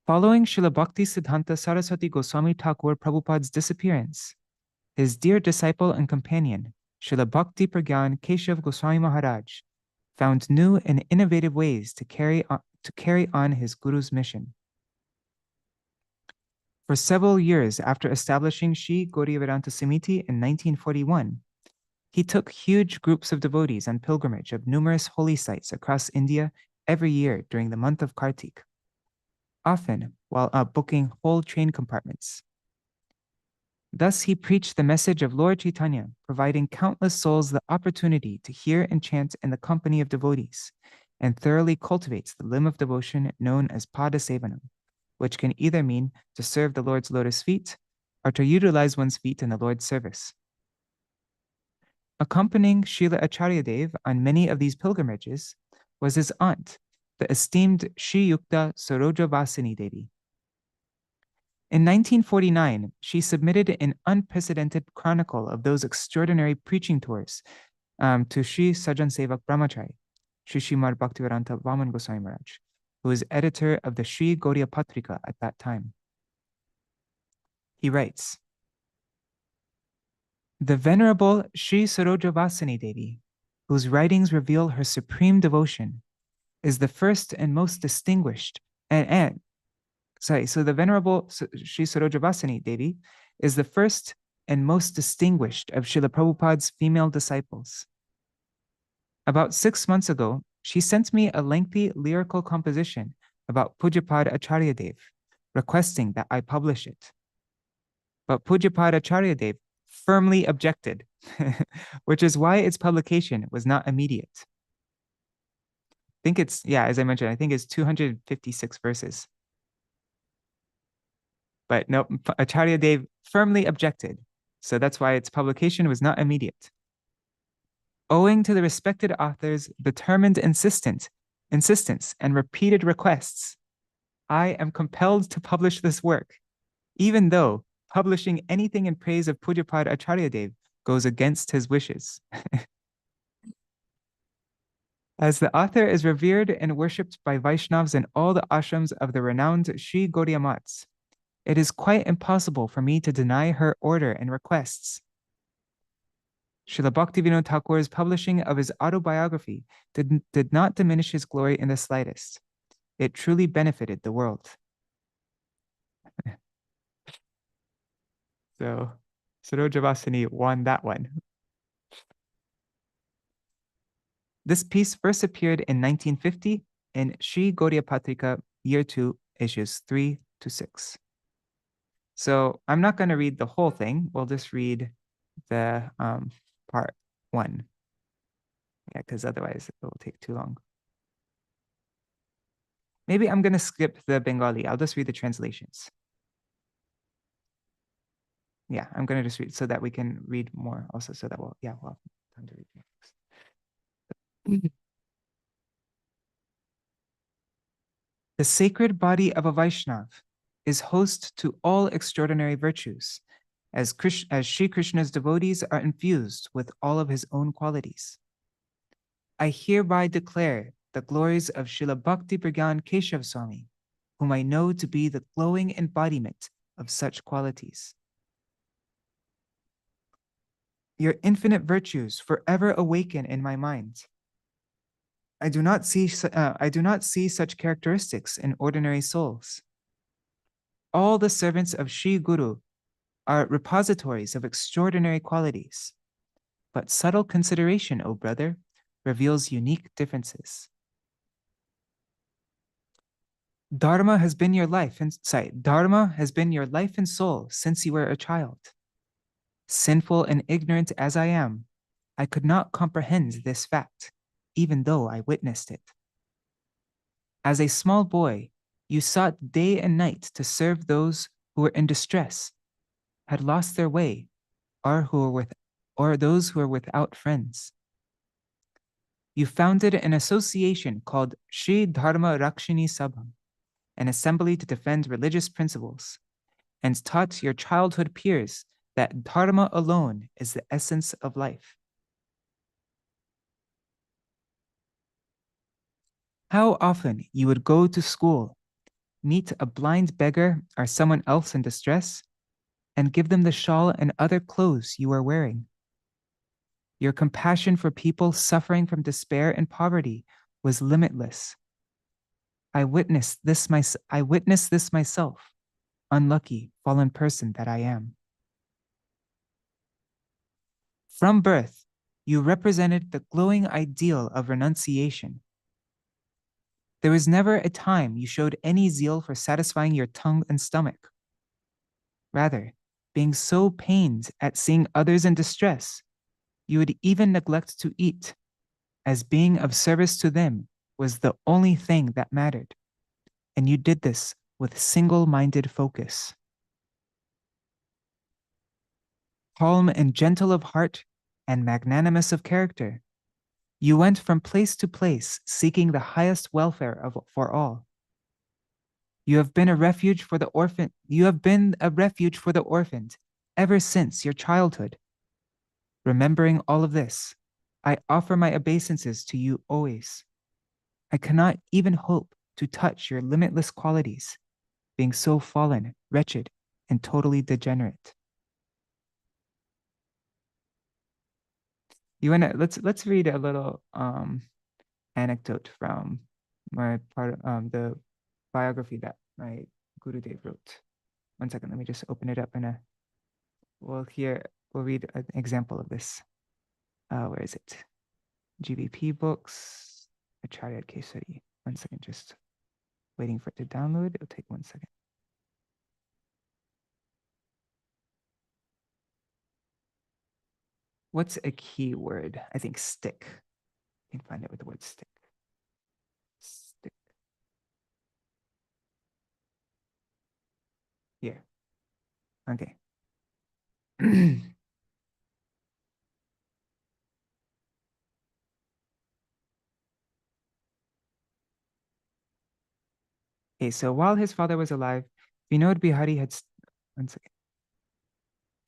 [SPEAKER 1] Following Śrīla Bhakti Siddhanta Saraswati Goswami Thakur Prabhupada's disappearance, his dear disciple and companion, Śrīla Bhakti Prajñāna Keśava Gosvāmī Mahārāja, found new and innovative ways to carry on his guru's mission. For several years after establishing Sri Gaudiya Samiti in 1941, he took huge groups of devotees on pilgrimage of numerous holy sites across India every year during the month of Kartik, often while booking whole train compartments. Thus, he preached the message of Lord Chaitanya, providing countless souls the opportunity to hear and chant in the company of devotees, and thoroughly cultivates the limb of devotion known as Pada Sevanam, which can either mean to serve the Lord's lotus feet or to utilize one's feet in the Lord's service. Accompanying Srila Acharya Dev on many of these pilgrimages was his aunt, the esteemed Sri Yukta Sarojavasini Devi. In 1949, she submitted an unprecedented chronicle of those extraordinary preaching tours to Sri Sajan Sevak Brahmachari, Sri Srimad Bhaktivedānta Vaman Goswami Maharaj, who was editor of the Sri Gaudiya Patrika at that time. He writes, "The Venerable Sri Sarojavasini Devi, whose writings reveal her supreme devotion, is the first and most distinguished so the Venerable Sri Sarojavasini Devi is the first and most distinguished of Srila Prabhupada's female disciples. About 6 months ago, she sent me a lengthy lyrical composition about Pujapad Acharya Dev, requesting that I publish it. But Pujapad Acharya Dev firmly objected, which is why its publication was not immediate. I think it's, as I mentioned, I think it's 256 verses. But no, Acharya Dev firmly objected, so that's why its publication was not immediate. Owing to the respected author's determined insistence and repeated requests, I am compelled to publish this work, even though publishing anything in praise of Pujapad Acharya Dev goes against his wishes. As the author is revered and worshipped by Vaishnavas in all the ashrams of the renowned Sri Gaudiya Mats, it is quite impossible for me to deny her order and requests. Srila Bhaktivedānta Thakur's publishing of his autobiography did not diminish his glory in the slightest. It truly benefited the world." So Sarojavasini won that one. This piece first appeared in 1950 in Sri Gaudiya Patrika, Year 2, issues 3 to 6. So I'm not going to read the whole thing. We'll just read the part 1. Yeah, because otherwise it will take too long. Maybe I'm going to skip the Bengali. I'll just read the translations. Yeah, I'm going to just read so that we can read more also, so that we'll have time to read next. The sacred body of a Vaishnav is host to all extraordinary virtues, as Sri Krishna's devotees are infused with all of his own qualities. I hereby declare the glories of Śrīla Bhakti Prajñāna Keśava Swami, whom I know to be the glowing embodiment of such qualities. Your infinite virtues forever awaken in my mind. I do not see such characteristics in ordinary souls. All the servants of Sri Guru are repositories of extraordinary qualities, but subtle consideration, O brother, reveals unique differences. Dharma has been your life and soul since you were a child. Sinful and ignorant as I am, I could not comprehend this fact, even though I witnessed it. As a small boy, you sought day and night to serve those who were in distress, had lost their way, or those who were without friends. You founded an association called Sri Dharma Rakshini Sabha, an assembly to defend religious principles, and taught your childhood peers that dharma alone is the essence of life. How often you would go to school, meet a blind beggar or someone else in distress, and give them the shawl and other clothes you are wearing. Your compassion for people suffering from despair and poverty was limitless. I witnessed this myself, unlucky, fallen person that I am. From birth, you represented the glowing ideal of renunciation. There was never a time you showed any zeal for satisfying your tongue and stomach. Rather, being so pained at seeing others in distress, you would even neglect to eat, as being of service to them was the only thing that mattered. And you did this with single-minded focus. Calm and gentle of heart and magnanimous of character, you went from place to place seeking the highest welfare for all. You have been a refuge for the orphan. You have been a refuge for the orphaned ever since your childhood. Remembering all of this, I offer my obeisances to you always. I cannot even hope to touch your limitless qualities, being so fallen, wretched, and totally degenerate. Let's read a little anecdote from my the biography that my Gurudev wrote. One second, let me just open it up and we'll read an example of this. Where is it? GBP books, Acharya Kesari. One second, just waiting for it to download. It'll take 1 second. What's a keyword? I think stick. You can find it with the word stick. Stick. Here. Okay. Okay, so while his father was alive, Vinod Bihari had... One second.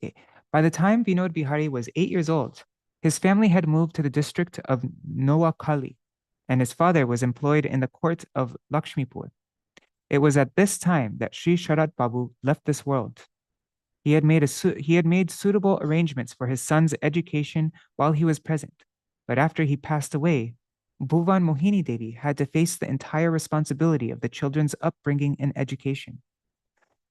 [SPEAKER 1] Okay. By the time Vinod Bihari was 8 years old, his family had moved to the district of Noakhali, and his father was employed in the court of Lakshmipur. It was at this time that Sri Sharat Babu left this world. He had made suitable arrangements for his son's education while he was present, but after he passed away, Bhuvan Mohini Devi had to face the entire responsibility of the children's upbringing and education.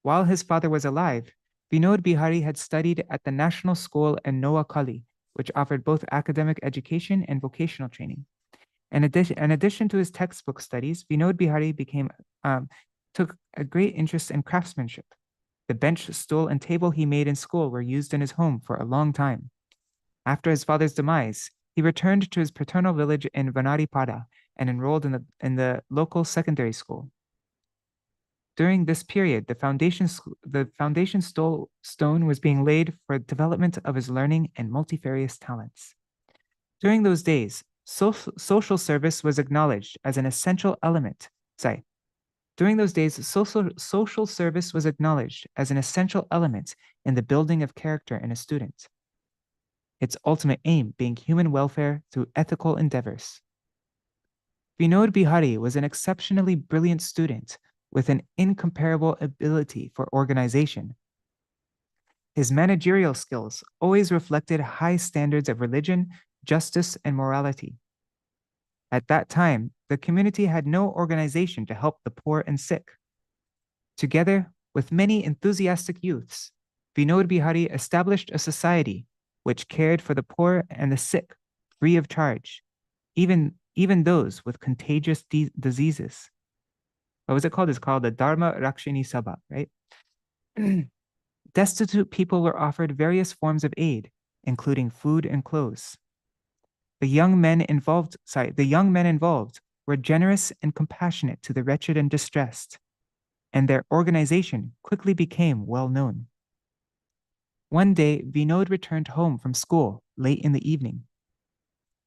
[SPEAKER 1] While his father was alive, Vinod Bihari had studied at the National School in Noakhali, which offered both academic education and vocational training. In addition to his textbook studies, Vinod Bihari took a great interest in craftsmanship. The bench, stool, and table he made in school were used in his home for a long time. After his father's demise, he returned to his paternal village in Vanaripada and enrolled in the local secondary school. During this period, the foundation stone was being laid for development of his learning and multifarious talents. During those days, social service was acknowledged as an essential element. During those days, social service was acknowledged as an essential element in the building of character in a student, its ultimate aim being human welfare through ethical endeavors. Vinod Bihari was an exceptionally brilliant student with an incomparable ability for organization. His managerial skills always reflected high standards of religion, justice, and morality. At that time, the community had no organization to help the poor and sick. Together with many enthusiastic youths, Vinod Bihari established a society which cared for the poor and the sick free of charge, even those with contagious diseases. What was it called? It's called the Dharma Rakshini Sabha, right? Destitute people were offered various forms of aid, including food and clothes. The young men involved were generous and compassionate to the wretched and distressed, and their organization quickly became well known. One day, Vinod returned home from school late in the evening.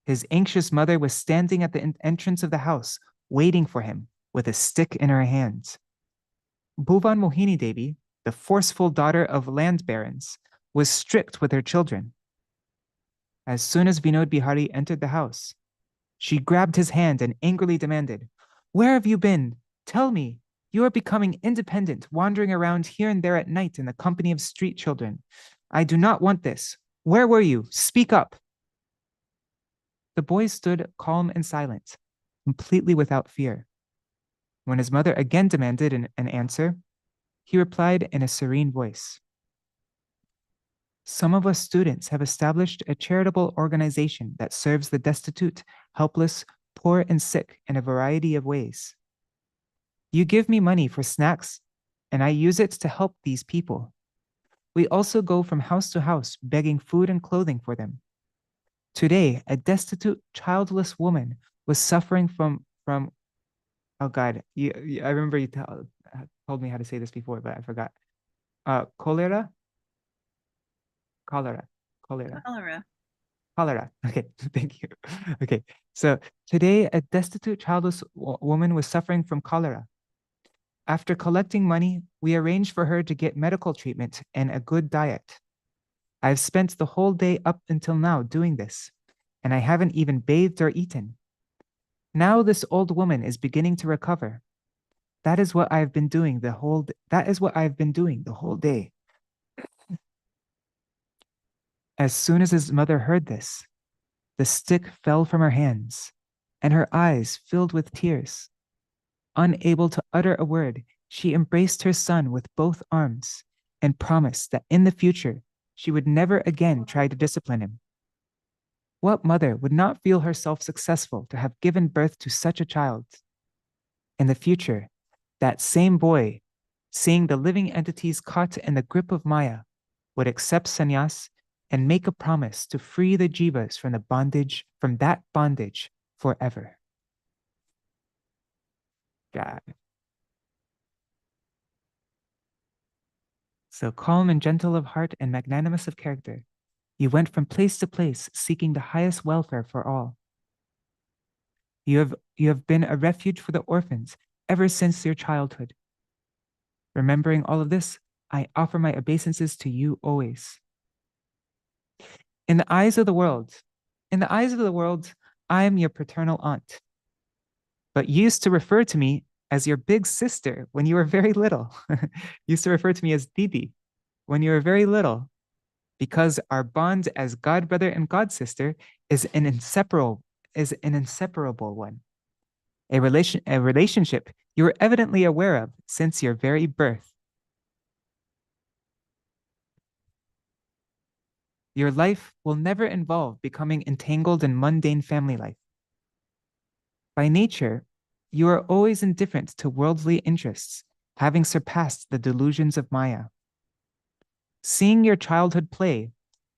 [SPEAKER 1] His anxious mother was standing at the entrance of the house, waiting for him with a stick in her hands. Bhuvan Mohini Devi, the forceful daughter of land barons, was strict with her children. As soon as Vinod Bihari entered the house, she grabbed his hand and angrily demanded, "Where have you been? Tell me. You are becoming independent, wandering around here and there at night in the company of street children. I do not want this. Where were you? Speak up." The boy stood calm and silent, completely without fear. When his mother again demanded an answer, he replied in a serene voice, "Some of us students have established a charitable organization that serves the destitute, helpless, poor, and sick in a variety of ways. You give me money for snacks, and I use it to help these people. We also go from house to house begging food and clothing for them. Today, a destitute, childless woman was suffering from oh God, I remember you told me how to say this before, but I forgot. Cholera? Cholera. Okay, thank you. Okay, so today a destitute childless woman was suffering from cholera. After collecting money, we arranged for her to get medical treatment and a good diet. I've spent the whole day up until now doing this, and I haven't even bathed or eaten. Now this old woman is beginning to recover. That is what I've been doing the whole day. As soon as his mother heard this, the stick fell from her hands, and her eyes filled with tears. Unable to utter a word, she embraced her son with both arms and promised that in the future she would never again try to discipline him. What mother would not feel herself successful to have given birth to such a child? In the future, that same boy, seeing the living entities caught in the grip of Maya, would accept sannyas and make a promise to free the jivas from that bondage forever. God. So calm and gentle of heart and magnanimous of character, you went from place to place seeking the highest welfare for all. You have been a refuge for the orphans ever since your childhood. Remembering all of this, I offer my obeisances to you always. In the eyes of the world, I am your paternal aunt, but you used to refer to me as your big sister when you were very little. You used to refer to me as Didi when you were very little, because our bond as god brother and god sister is an inseparable one. A relationship you were evidently aware of since your very birth. Your life will never involve becoming entangled in mundane family life. By nature, you are always indifferent to worldly interests, having surpassed the delusions of Maya. Seeing your childhood play,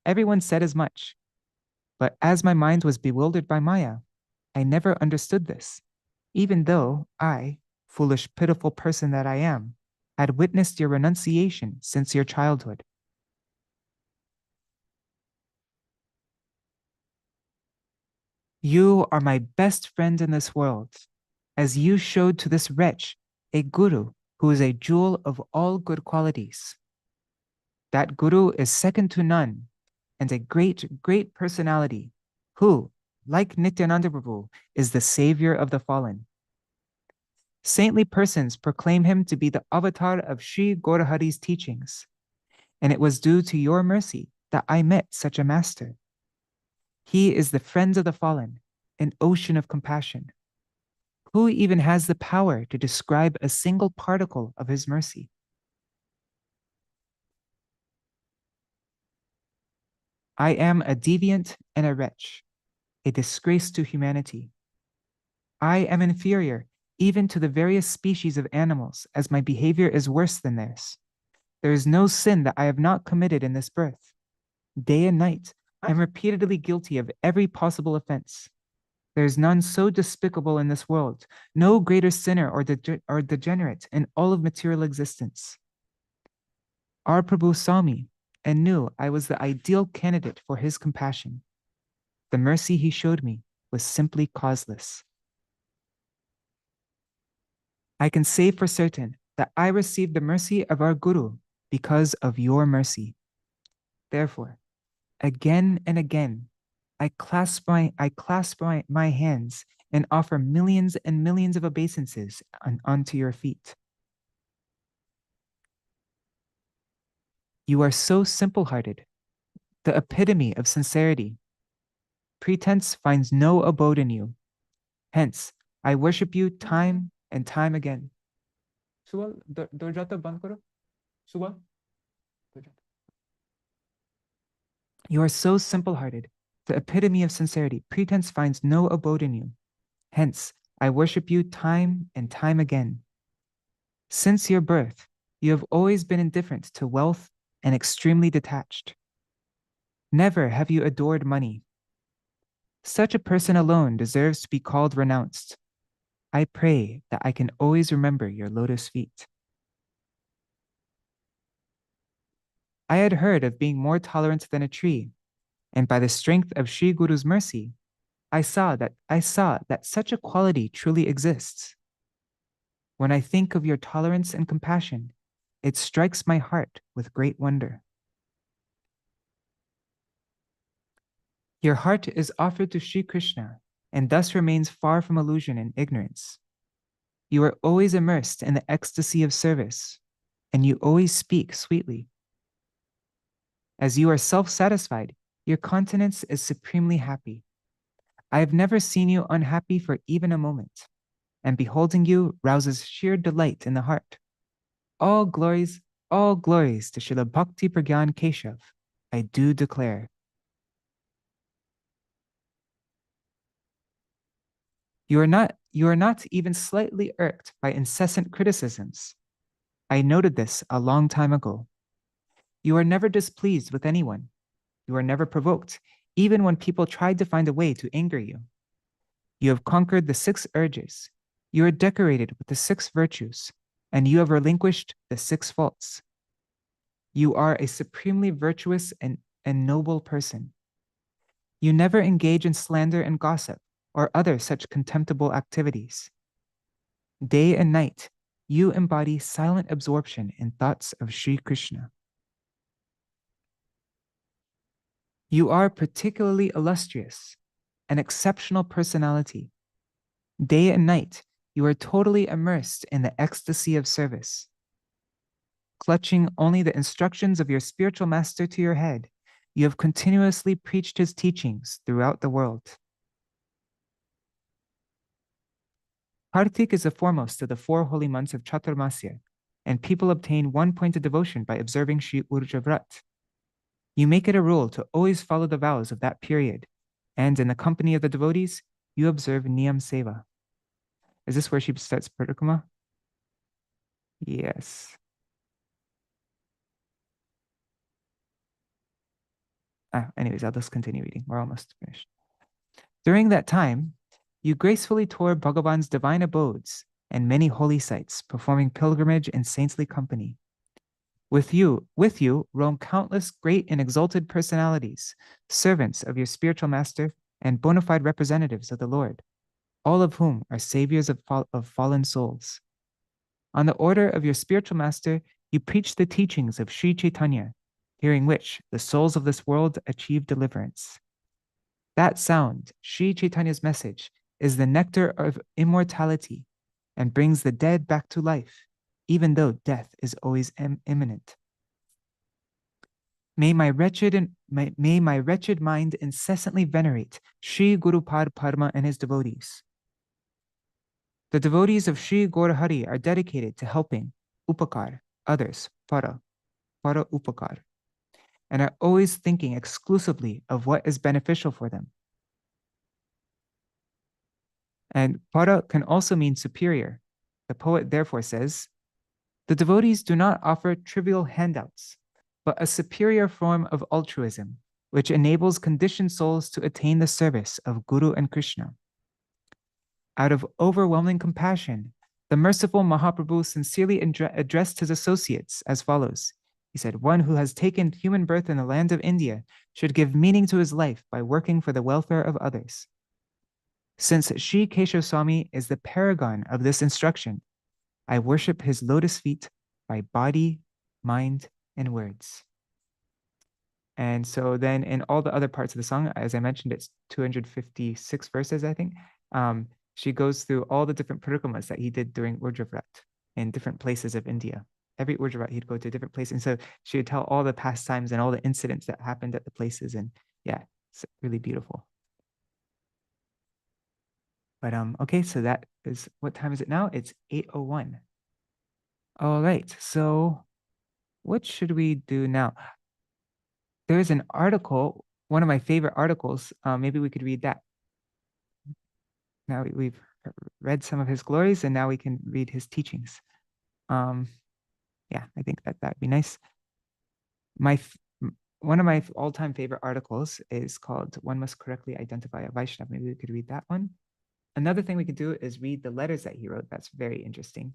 [SPEAKER 1] everyone said as much. But as my mind was bewildered by Maya, I never understood this, even though I, foolish, pitiful person that I am, had witnessed your renunciation since your childhood. You are my best friend in this world, as you showed to this wretch a guru who is a jewel of all good qualities. That guru is second to none and a great, great personality who, like Nityananda Prabhu, is the savior of the fallen. Saintly persons proclaim him to be the avatar of Sri Gaurahari's teachings, and it was due to your mercy that I met such a master. He is the friend of the fallen, an ocean of compassion. Who even has the power to describe a single particle of his mercy? I am a deviant and a wretch, a disgrace to humanity. I am inferior even to the various species of animals, as my behavior is worse than theirs. There is no sin that I have not committed in this birth. Day and night, I am repeatedly guilty of every possible offense. There is none so despicable in this world, no greater sinner or degenerate in all of material existence. Our Prabhu saw me and knew I was the ideal candidate for his compassion. the mercy he showed me was simply causeless. I can say for certain that I received the mercy of our Guru because of your mercy. Therefore, again and again, I clasp my hands and offer millions and millions of obeisances onto your feet. You are so simple-hearted, the epitome of sincerity. Pretense finds no abode in you. Hence, I worship you time and time again. You are so simple-hearted, the epitome of sincerity. Pretense finds no abode in you. Hence, I worship you time and time again. Since your birth, you have always been indifferent to wealth and extremely detached. Never have you adored money. Such a person alone deserves to be called renounced. I pray that I can always remember your lotus feet. I had heard of being more tolerant than a tree, and by the strength of Sri Guru's mercy, I saw that such a quality truly exists. When I think of your tolerance and compassion, it strikes my heart with great wonder. Your heart is offered to Sri Krishna and thus remains far from illusion and ignorance. You are always immersed in the ecstasy of service, and you always speak sweetly. As you are self-satisfied, your countenance is supremely happy. I have never seen you unhappy for even a moment, and beholding you rouses sheer delight in the heart. All glories to Śrīla Bhakti Prajñāna Keśava, I do declare. You are not even slightly irked by incessant criticisms. I noted this a long time ago. You are never displeased with anyone. You are never provoked, even when people tried to find a way to anger you. You have conquered the 6 urges. You are decorated with the 6 virtues, and you have relinquished the 6 faults. You are a supremely virtuous and noble person. You never engage in slander and gossip or other such contemptible activities. Day and night, you embody silent absorption in thoughts of Sri Krishna. You are particularly illustrious, an exceptional personality. Day and night, you are totally immersed in the ecstasy of service. Clutching only the instructions of your spiritual master to your head, you have continuously preached his teachings throughout the world. Kartik is the foremost of the 4 holy months of Chaturmasya, and people obtain 1 point of devotion by observing Shri Urja Vrat. You make it a rule to always follow the vows of that period, and in the company of the devotees, you observe Niyam Seva. Is this where she starts Parikrama? Yes. Anyways, I'll just continue reading. We're almost finished. During that time, you gracefully toured Bhagavan's divine abodes and many holy sites, performing pilgrimage in saintly company. With you roam countless great and exalted personalities, servants of your spiritual master and bona fide representatives of the Lord, all of whom are saviors of fallen souls. On the order of your spiritual master, you preach the teachings of Sri Chaitanya, hearing which the souls of this world achieve deliverance. That sound, Sri Chaitanya's message, is the nectar of immortality and brings the dead back to life, even though death is always imminent. May my wretched mind incessantly venerate Sri Gurupad Parma and his devotees. The devotees of Sri Gaurahari are dedicated to helping upakar, others, para upakar, and are always thinking exclusively of what is beneficial for them. And para can also mean superior. The poet therefore says, the devotees do not offer trivial handouts, but a superior form of altruism, which enables conditioned souls to attain the service of Guru and Krishna. Out of overwhelming compassion, the merciful Mahaprabhu sincerely addressed his associates as follows. He said, one who has taken human birth in the land of India should give meaning to his life by working for the welfare of others. Since Sri Keśava Gosvāmī is the paragon of this instruction, I worship his lotus feet by body, mind, and words. And so then in all the other parts of the song, as I mentioned, it's 256 verses, I think. She goes through all the different parikamas that he did during Urdhva in different places of India. Every Urdhva he'd go to a different place. And so she would tell all the pastimes and all the incidents that happened at the places. And yeah, it's really beautiful. But okay, so that is, what time is it now? It's 8:01. All right, so what should we do now? There's an article, one of my favorite articles. Maybe we could read that. Now we've read some of his glories, and now we can read his teachings. Yeah, I think that that'd be nice. One of my all-time favorite articles is called "One Must Correctly Identify a Vaishnava." Maybe we could read that one. Another thing we could do is read the letters that he wrote. That's very interesting.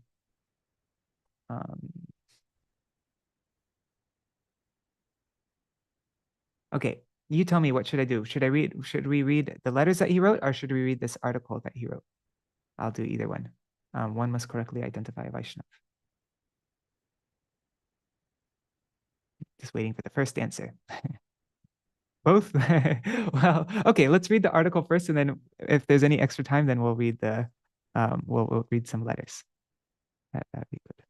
[SPEAKER 1] Okay, you tell me, what should I do? Should we read the letters that he wrote, or should we read this article that he wrote? I'll do either one. One must correctly identify a Vaishnava. Just waiting for the first answer. Both? Well, okay, let's read the article first, and then if there's any extra time, then we'll read the we'll read some letters. That'd be good.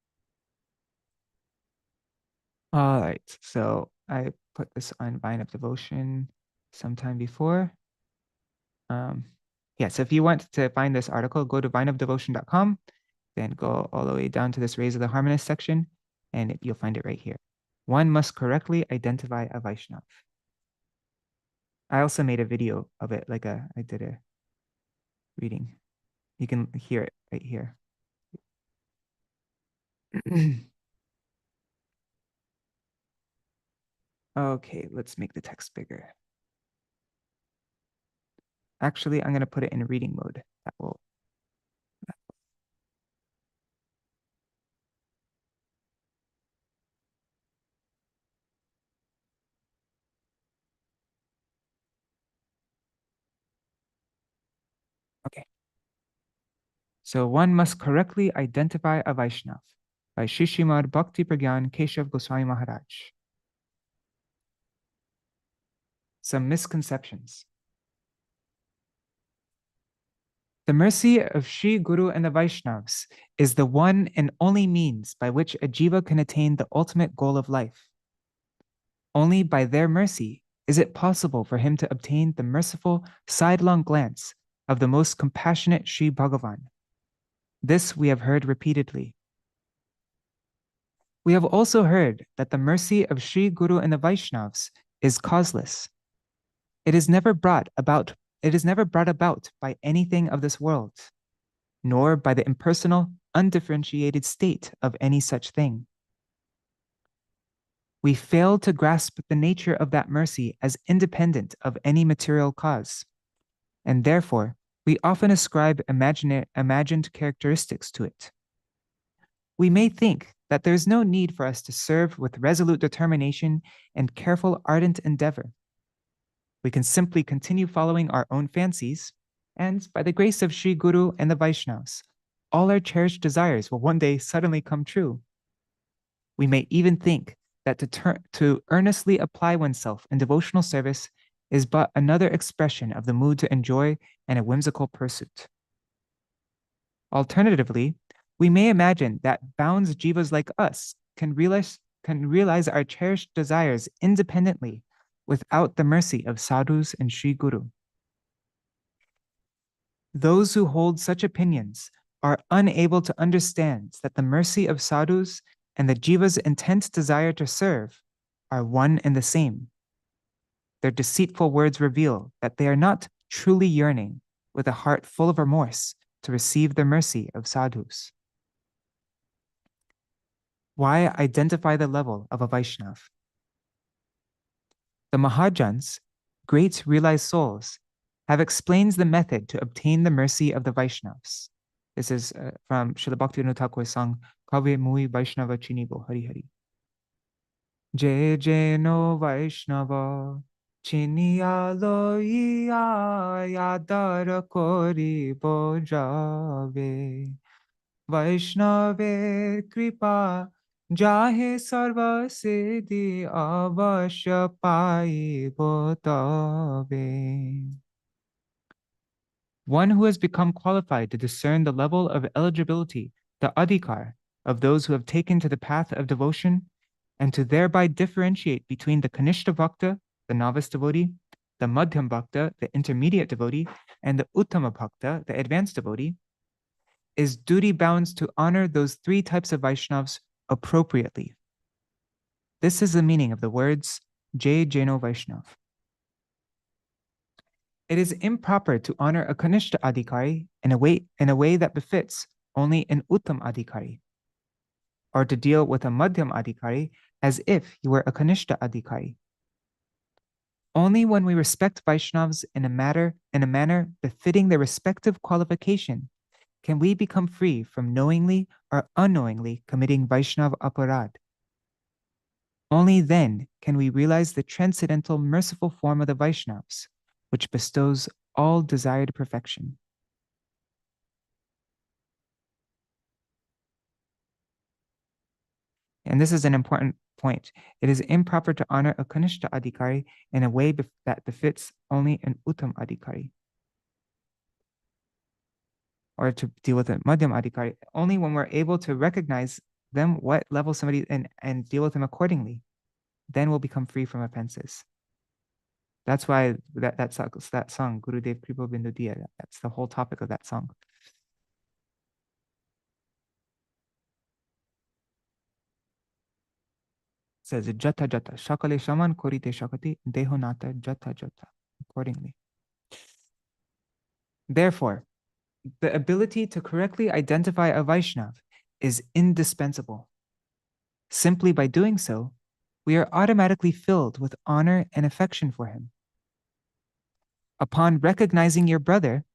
[SPEAKER 1] All right, so I put this on Vine of Devotion sometime before. Yeah, so if you want to find this article, go to vineofdevotion.com, then go all the way down to this Rays of the Harmonist section, and you'll find it right here. One must correctly identify a Vaishnava. I also made a video of it, I did a reading. You can hear it right here. Okay, let's make the text bigger. Actually, I'm going to put it in reading mode. That will. Okay. So one must correctly identify a Vaishnava by Śrīla Bhakti Prajñāna Keśava Gosvāmī Mahārāja. Some misconceptions. The mercy of Sri Guru and the Vaishnavas is the one and only means by which a jiva can attain the ultimate goal of life. Only by their mercy is it possible for him to obtain the merciful sidelong glance of the most compassionate Sri Bhagavan. This we have heard repeatedly. We have also heard that the mercy of Sri Guru and the Vaishnavas is causeless. It is never brought about by anything of this world, nor by the impersonal, undifferentiated state of any such thing. We fail to grasp the nature of that mercy as independent of any material cause, and therefore we often ascribe imagined characteristics to it. We may think that there is no need for us to serve with resolute determination and careful ardent endeavor. We can simply continue following our own fancies, and by the grace of Sri Guru and the Vaishnavas, all our cherished desires will one day suddenly come true. We may even think that to earnestly apply oneself in devotional service is but another expression of the mood to enjoy and a whimsical pursuit. Alternatively, we may imagine that bound jivas like us can realize our cherished desires independently without the mercy of sadhus and Sri Guru. Those who hold such opinions are unable to understand that the mercy of sadhus and the jiva's intense desire to serve are one and the same. Their deceitful words reveal that they are not truly yearning with a heart full of remorse to receive the mercy of sadhus. Why identify the level of a Vaishnava? The Mahājans, great realized souls, have explained the method to obtain the mercy of the Vaishnavas. This is from Śrīla Bhaktivedānta Thakur's song, Kave Mui Vaishnava Chinibo Hari Hari. Je Jeno Vaishnava Chiniya Loiya Yadara Kori Bojave Vaishnave Kripa Jahe Sarva Siddhi Avasya Pai Botave. One who has become qualified to discern the level of eligibility, the adhikar, of those who have taken to the path of devotion, and to thereby differentiate between the Kanishta Bhakta, the novice devotee, the Madhyam Bhakta, the intermediate devotee, and the Uttama Bhakta, the advanced devotee, is duty bound to honor those three types of Vaishnavas appropriately. This is the meaning of the words Jai Jaino Vaishnav. It is improper to honor a Kanishta Adhikari in a way that befits only an Uttam Adhikari, or to deal with a Madhyam Adhikari as if he were a Kanishta Adhikari. Only when we respect Vaishnavas in a manner befitting their respective qualification can we become free from knowingly or unknowingly committing Vaishnava aparad. Only then can we realize the transcendental merciful form of the Vaishnavas, which bestows all desired perfection. And this is an important point. It is improper to honor a Kanishta Adhikari in a way that befits only an Uttam Adhikari, or to deal with a Madhyam Adhikari, only when we're able to recognize them, what level somebody, and deal with them accordingly. Then we'll become free from offenses. That's why that song, Gurudev Kripa Bindu Diya, that's the whole topic of that song. It says, Jata Jata, Shakale Shaman Korite Shakati, Deho Nata Jata Jata, accordingly. Therefore, the ability to correctly identify a Vaishnav is indispensable. Simply by doing so, we are automatically filled with honor and affection for him. Upon recognizing your brother,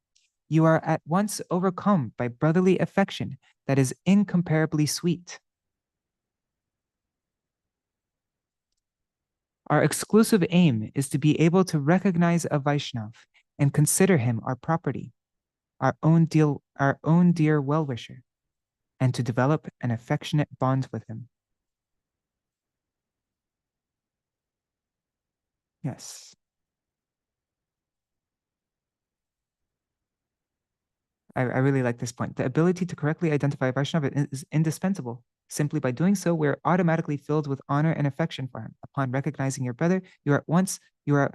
[SPEAKER 1] you are at once overcome by brotherly affection that is incomparably sweet. Our exclusive aim is to be able to recognize a Vaishnav and consider him our property, our own dear well-wisher, and to develop an affectionate bond with him. Yes. I really like this point. The ability to correctly identify Vaishnava is indispensable. Simply by doing so, we're automatically filled with honor and affection for him. Upon recognizing your brother, you are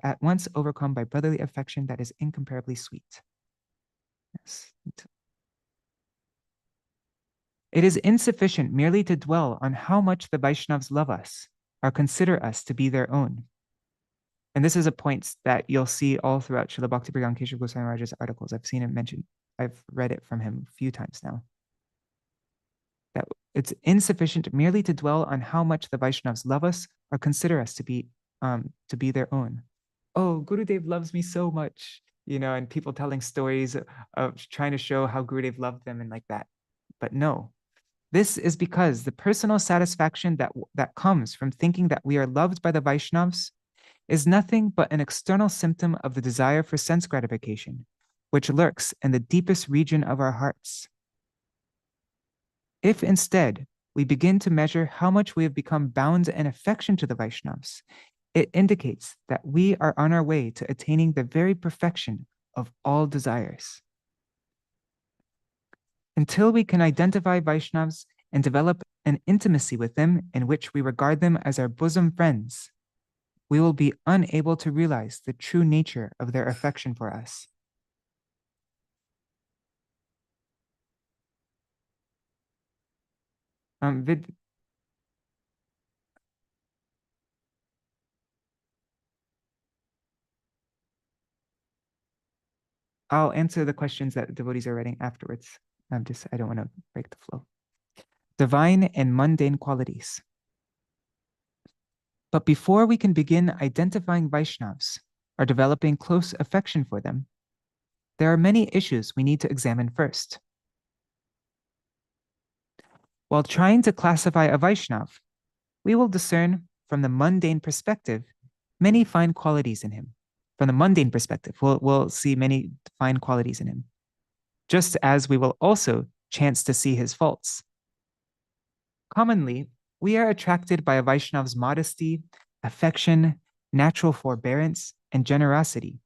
[SPEAKER 1] at once overcome by brotherly affection that is incomparably sweet. Yes. It is insufficient merely to dwell on how much the Vaishnavas love us or consider us to be their own. And this is a point that you'll see all throughout Śrīla Bhakti Prajñāna Keśava Gosvāmī Mahārāja's articles. I've seen it mentioned. I've read it from him a few times now. That it's insufficient merely to dwell on how much the Vaishnavas love us or consider us to be their own. Oh, Gurudev loves me so much, and people telling stories of trying to show how Gurudev loved them and like that. But no, this is because the personal satisfaction that comes from thinking that we are loved by the Vaishnavas is nothing but an external symptom of the desire for sense gratification, which lurks in the deepest region of our hearts. If instead we begin to measure how much we have become bound in affection to the Vaishnavas, it indicates that we are on our way to attaining the very perfection of all desires. Until we can identify Vaishnavas and develop an intimacy with them in which we regard them as our bosom friends, we will be unable to realize the true nature of their affection for us. I'll answer the questions that the devotees are writing afterwards. I don't want to break the flow. Divine and mundane qualities. But before we can begin identifying Vaishnavas or developing close affection for them, there are many issues we need to examine first. While trying to classify a Vaishnav, we will discern from the mundane perspective, many fine qualities in him. From the mundane perspective, we'll see many fine qualities in him, just as we will also chance to see his faults. Commonly, we are attracted by a Vaishnava's modesty, affection, natural forbearance, and generosity.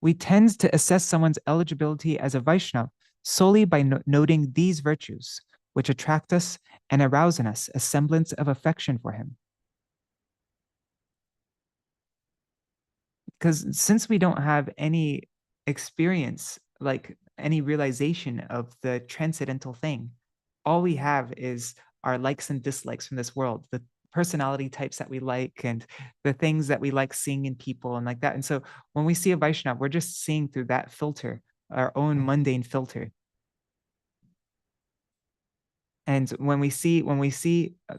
[SPEAKER 1] We tend to assess someone's eligibility as a Vaishnava solely by noting these virtues, which attract us and arouse in us a semblance of affection for him. Because since we don't have any experience, like any realization of the transcendental thing, all we have is our likes and dislikes from this world, the personality types that we like and the things that we like seeing in people and like that. And so when we see a Vaishnava, we're just seeing through that filter, our own mundane filter. And when we see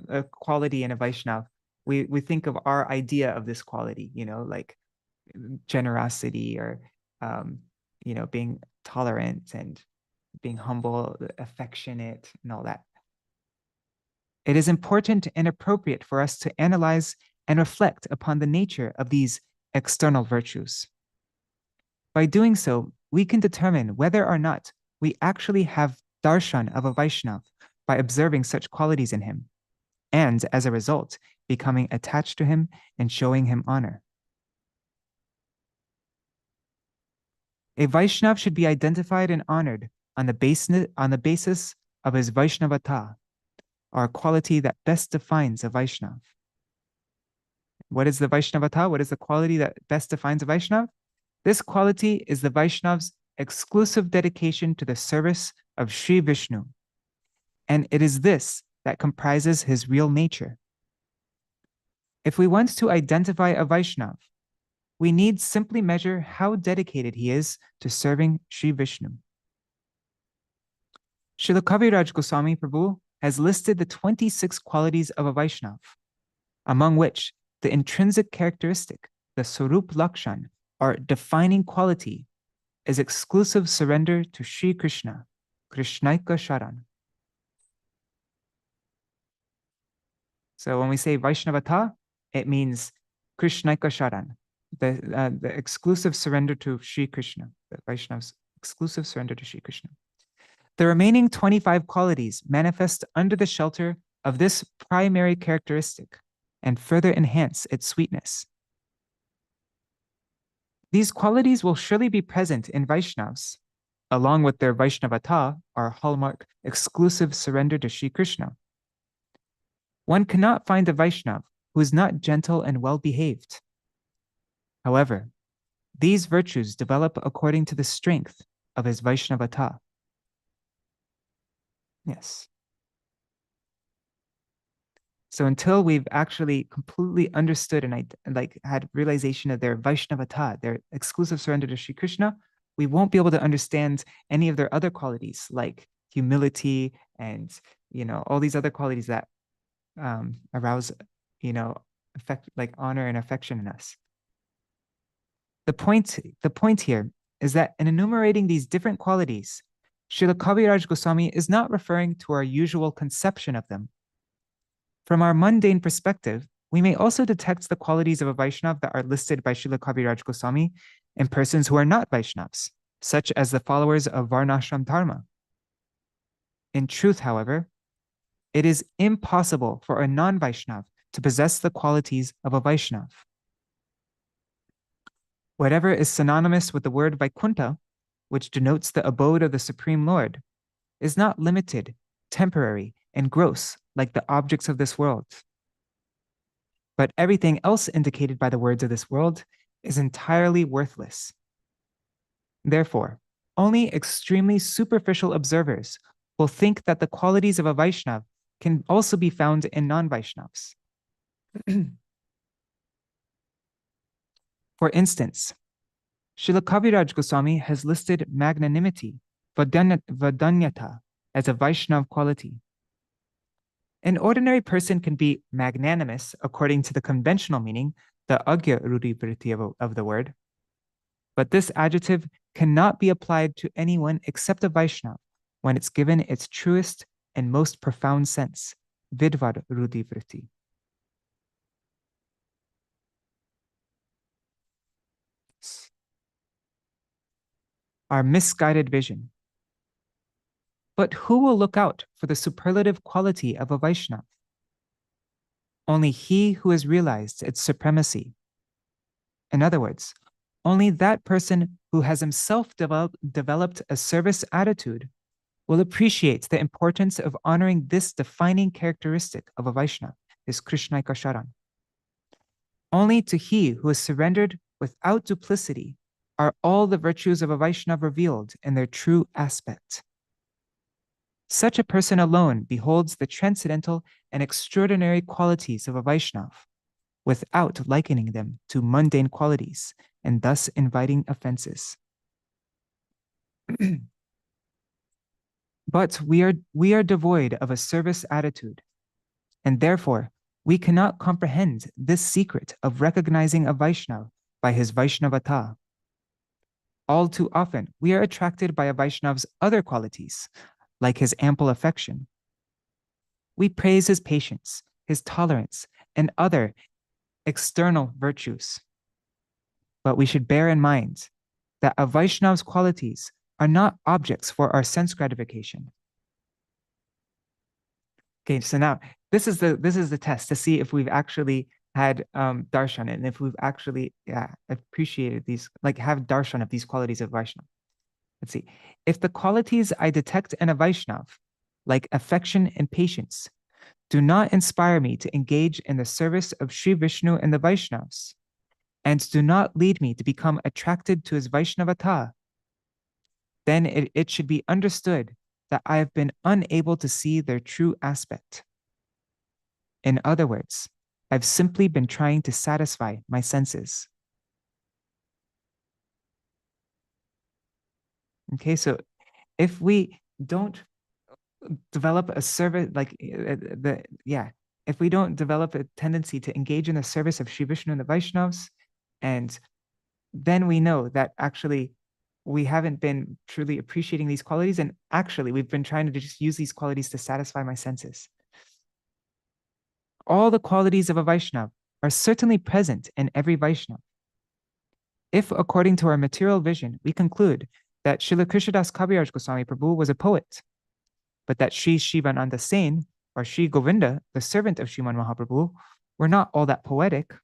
[SPEAKER 1] a quality in a Vaishnava, we think of our idea of this quality, like generosity or, being tolerant and being humble, affectionate, and all that. It is important and appropriate for us to analyze and reflect upon the nature of these external virtues. By doing so, we can determine whether or not we actually have darshan of a Vaishnava by observing such qualities in him, and as a result, becoming attached to him and showing him honor. A Vaishnava should be identified and honored on the basis of his Vaishnavata, or quality that best defines a Vaishnava. What is the Vaishnavata? What is the quality that best defines a Vaishnava? This quality is the Vaishnava's exclusive dedication to the service of Sri Vishnu, and it is this that comprises his real nature. If we want to identify a Vaishnava, we need simply measure how dedicated he is to serving Sri Vishnu. Śrīla Kaviraj Gosvāmī Prabhu has listed the 26 qualities of a Vaishnava, among which the intrinsic characteristic, the Sarup Lakshan, or defining quality, is exclusive surrender to Sri Krishna, Krishnaika Sharan. So when we say Vaishnavata, it means Krishnaika Sharan, the exclusive surrender to Sri Krishna, the Vaishnava's exclusive surrender to Sri Krishna. The remaining 25 qualities manifest under the shelter of this primary characteristic and further enhance its sweetness. These qualities will surely be present in Vaishnavas, along with their Vaishnavata, or hallmark exclusive surrender to Sri Krishna. One cannot find a Vaishnava who is not gentle and well-behaved. However, these virtues develop according to the strength of his Vaishnavata. Yes. So until we've actually completely understood and had realization of their Vaishnavata, their exclusive surrender to Sri Krishna, we won't be able to understand any of their other qualities like humility and, all these other qualities that arouse, like honor and affection in us. The point here is that in enumerating these different qualities, Śrīla Kaviraj Gosvāmī is not referring to our usual conception of them. From our mundane perspective, we may also detect the qualities of a Vaishnava that are listed by Śrīla Kaviraj Gosvāmī in persons who are not Vaishnavas, such as the followers of Varnashram Dharma. In truth, however, it is impossible for a non-Vaishnava to possess the qualities of a Vaishnava. Whatever is synonymous with the word Vaikuntha, which denotes the abode of the Supreme Lord, is not limited, temporary, and gross like the objects of this world. But everything else indicated by the words of this world is entirely worthless. Therefore, only extremely superficial observers will think that the qualities of a Vaishnava can also be found in non-Vaishnavas. For instance, Śrīla Kaviraj Gosvāmī has listed magnanimity, vadanyata, as a Vaishnava quality. An ordinary person can be magnanimous according to the conventional meaning, the agya rudi vritti of the word, but this adjective cannot be applied to anyone except a Vaishnava when it's given its truest and most profound sense, vidvad rudi vritti. our misguided vision. But who will look out for the superlative quality of a Vaishnava? Only he who has realized its supremacy. In other words, only that person who has himself developed a service attitude will appreciate the importance of honoring this defining characteristic of a Vaishnava, his Krishnaika Sharan. Only to he who is surrendered without duplicity are all the virtues of a Vaishnava revealed in their true aspect. Such a person alone beholds the transcendental and extraordinary qualities of a Vaishnava without likening them to mundane qualities and thus inviting offenses. But we are devoid of a service attitude, and therefore we cannot comprehend this secret of recognizing a Vaishnava by his Vaishnavata. All too often, we are attracted by a Vaishnava's other qualities, like his ample affection. We praise his patience, his tolerance, and other external virtues. But we should bear in mind that a Vaishnava's qualities are not objects for our sense gratification. Okay, so now this is the test to see if we've actually had darshan and if we've actually appreciated these, like have darshan of these qualities of Vaishnava. Let's see. If the qualities I detect in a Vaishnava, like affection and patience, do not inspire me to engage in the service of Sri Vishnu and the Vaishnavas, and do not lead me to become attracted to his Vaishnavata, then it should be understood that I have been unable to see their true aspect. In other words, I've simply been trying to satisfy my senses. Okay, so if we don't develop a service, like if we don't develop a tendency to engage in the service of Sri Vishnu and the Vaishnavas, and then we know that actually we haven't been truly appreciating these qualities, and actually we've been trying to just use these qualities to satisfy my senses. All the qualities of a Vaishnava are certainly present in every Vaishnava. If, according to our material vision, we conclude that Srila Krishnadas Kaviraj Goswami Prabhu was a poet, but that Sri Shivananda Sen or Sri Govinda, the servant of Sriman Mahaprabhu, were not all that poetic,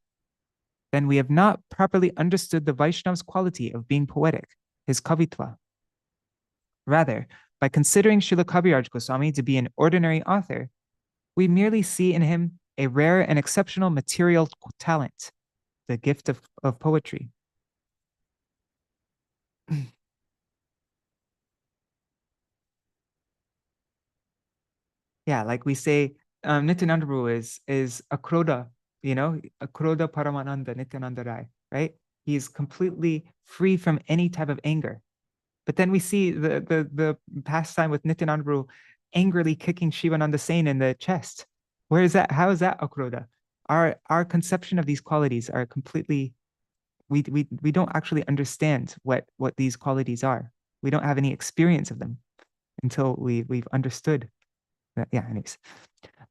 [SPEAKER 1] then we have not properly understood the Vaishnava's quality of being poetic, his kavitva. Rather, by considering Srila Kaviraj Goswami to be an ordinary author, we merely see in him a rare and exceptional material talent, the gift of poetry. Yeah, like we say, Nityananda Prabhu is Akroda, Akroda Paramananda Nityananda Rai, right? He's completely free from any type of anger. But then we see the pastime with Nityananda Prabhu angrily kicking Shivananda Sen in the chest. Where is that? How is that Akroda? Our conception of these qualities are completely, we don't actually understand what these qualities are. We don't have any experience of them until we've understood. Anyways.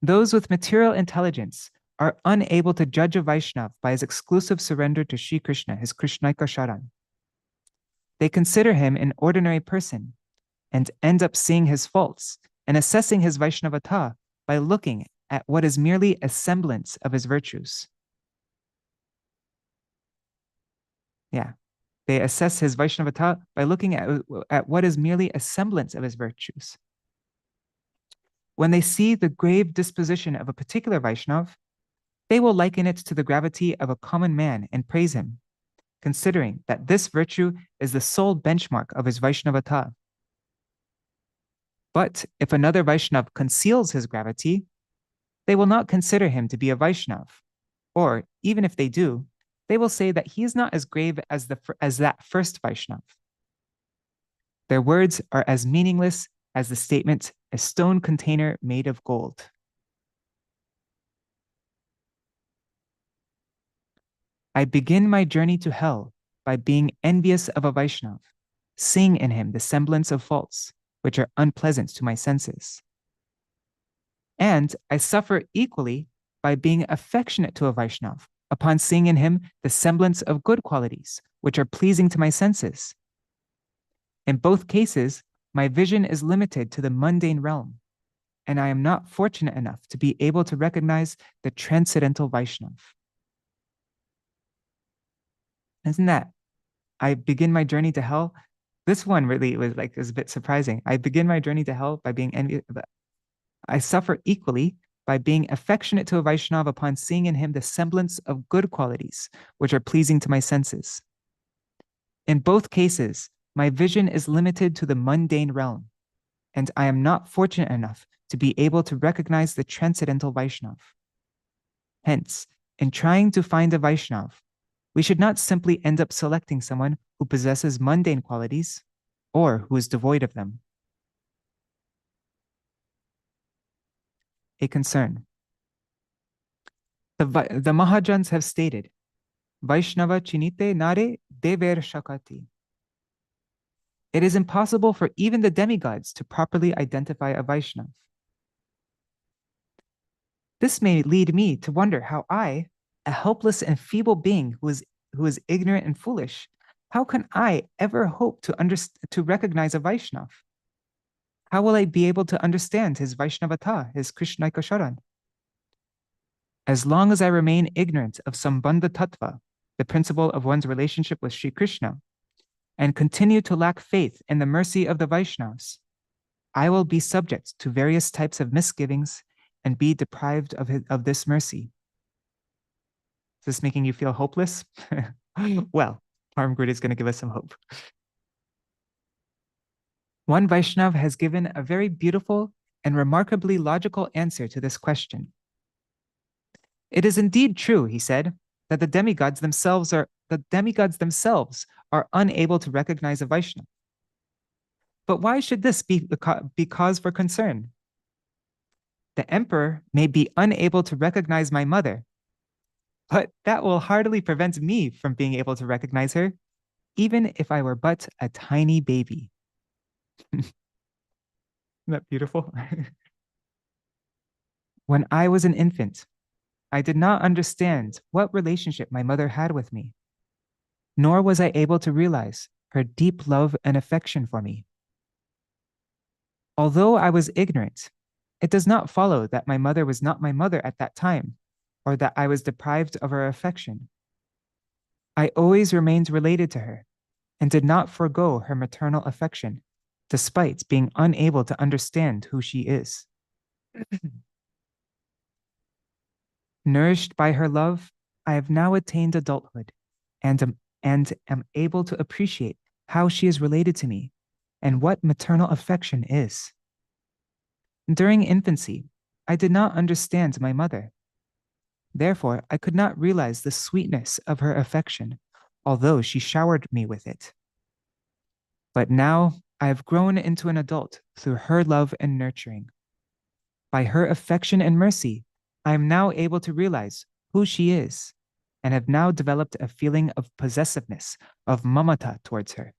[SPEAKER 1] Those with material intelligence are unable to judge a Vaishnava by his exclusive surrender to Sri Krishna, his Krishnaika Sharan. They consider him an ordinary person and end up seeing his faults and assessing his Vaishnavata by looking at what is merely a semblance of his virtues. Yeah, they assess his Vaishnavata by looking at what is merely a semblance of his virtues. When they see the grave disposition of a particular Vaishnava, they will liken it to the gravity of a common man and praise him, considering that this virtue is the sole benchmark of his Vaishnavata. But if another Vaishnava conceals his gravity, they will not consider him to be a Vaishnava, or even if they do, they will say that he is not as grave as that first Vaishnava. Their words are as meaningless as the statement, a stone container made of gold. I begin my journey to hell by being envious of a Vaishnava, seeing in him the semblance of faults, which are unpleasant to my senses. And I suffer equally by being affectionate to a Vaishnava, upon seeing in him the semblance of good qualities, which are pleasing to my senses. In both cases, my vision is limited to the mundane realm, and I am not fortunate enough to be able to recognize the transcendental Vaishnava. Isn't that? I begin my journey to hell. This one really was a bit surprising. I begin my journey to hell by being envious. I suffer equally by being affectionate to a Vaishnava upon seeing in him the semblance of good qualities, which are pleasing to my senses. In both cases, my vision is limited to the mundane realm, and I am not fortunate enough to be able to recognize the transcendental Vaishnava. Hence, in trying to find a Vaishnava, we should not simply end up selecting someone who possesses mundane qualities or who is devoid of them. A concern. The Mahajans have stated, Vaishnava chinite nare dever shakati. It is impossible for even the demigods to properly identify a Vaishnava. This may lead me to wonder how I, a helpless and feeble being who is ignorant and foolish, how can I ever hope to recognize a Vaishnava? How will I be able to understand his Vaishnavata, his Krishnaika Sharan? As long as I remain ignorant of Sambandha Tattva, the principle of one's relationship with Sri Krishna, and continue to lack faith in the mercy of the Vaishnavas, I will be subject to various types of misgivings and be deprived of this mercy. Is this making you feel hopeless? Well, Paramgurudeva is going to give us some hope. One Vaishnava has given a very beautiful and remarkably logical answer to this question. It is indeed true, he said, that the demigods themselves are unable to recognize a Vaishnava. But why should this be cause for concern? The emperor may be unable to recognize my mother, but that will hardly prevent me from being able to recognize her, even if I were but a tiny baby. Isn't that beautiful? When I was an infant, I did not understand what relationship my mother had with me, nor was I able to realize her deep love and affection for me. Although I was ignorant, it does not follow that my mother was not my mother at that time, or that I was deprived of her affection. I always remained related to her and did not forego her maternal affection, despite being unable to understand who she is. Nourished by her love, I have now attained adulthood and am able to appreciate how she is related to me and what maternal affection is. During infancy, I did not understand my mother. Therefore, I could not realize the sweetness of her affection, although she showered me with it. But now I have grown into an adult through her love and nurturing. By her affection and mercy, I am now able to realize who she is and have now developed a feeling of possessiveness, of mamata towards her.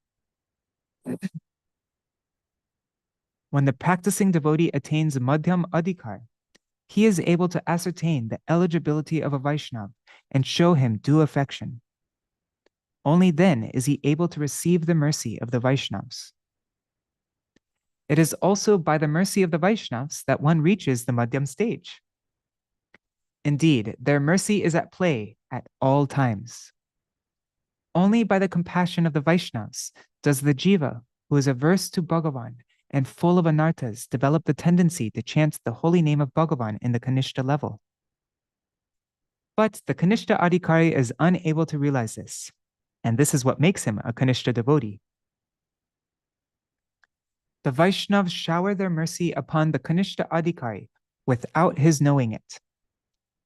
[SPEAKER 1] When the practicing devotee attains madhyam adhikar, he is able to ascertain the eligibility of a Vaishnava and show him due affection. Only then is he able to receive the mercy of the Vaishnavas. It is also by the mercy of the Vaishnavas that one reaches the madhyam stage. Indeed, their mercy is at play at all times. Only by the compassion of the Vaishnavas does the jiva, who is averse to Bhagavan and full of anarthas, develop the tendency to chant the holy name of Bhagavan in the Kanishta level. But the Kanishta Adhikari is unable to realize this, and this is what makes him a Kanishta devotee. The Vaishnavas shower their mercy upon the Kanishta Adhikari without his knowing it,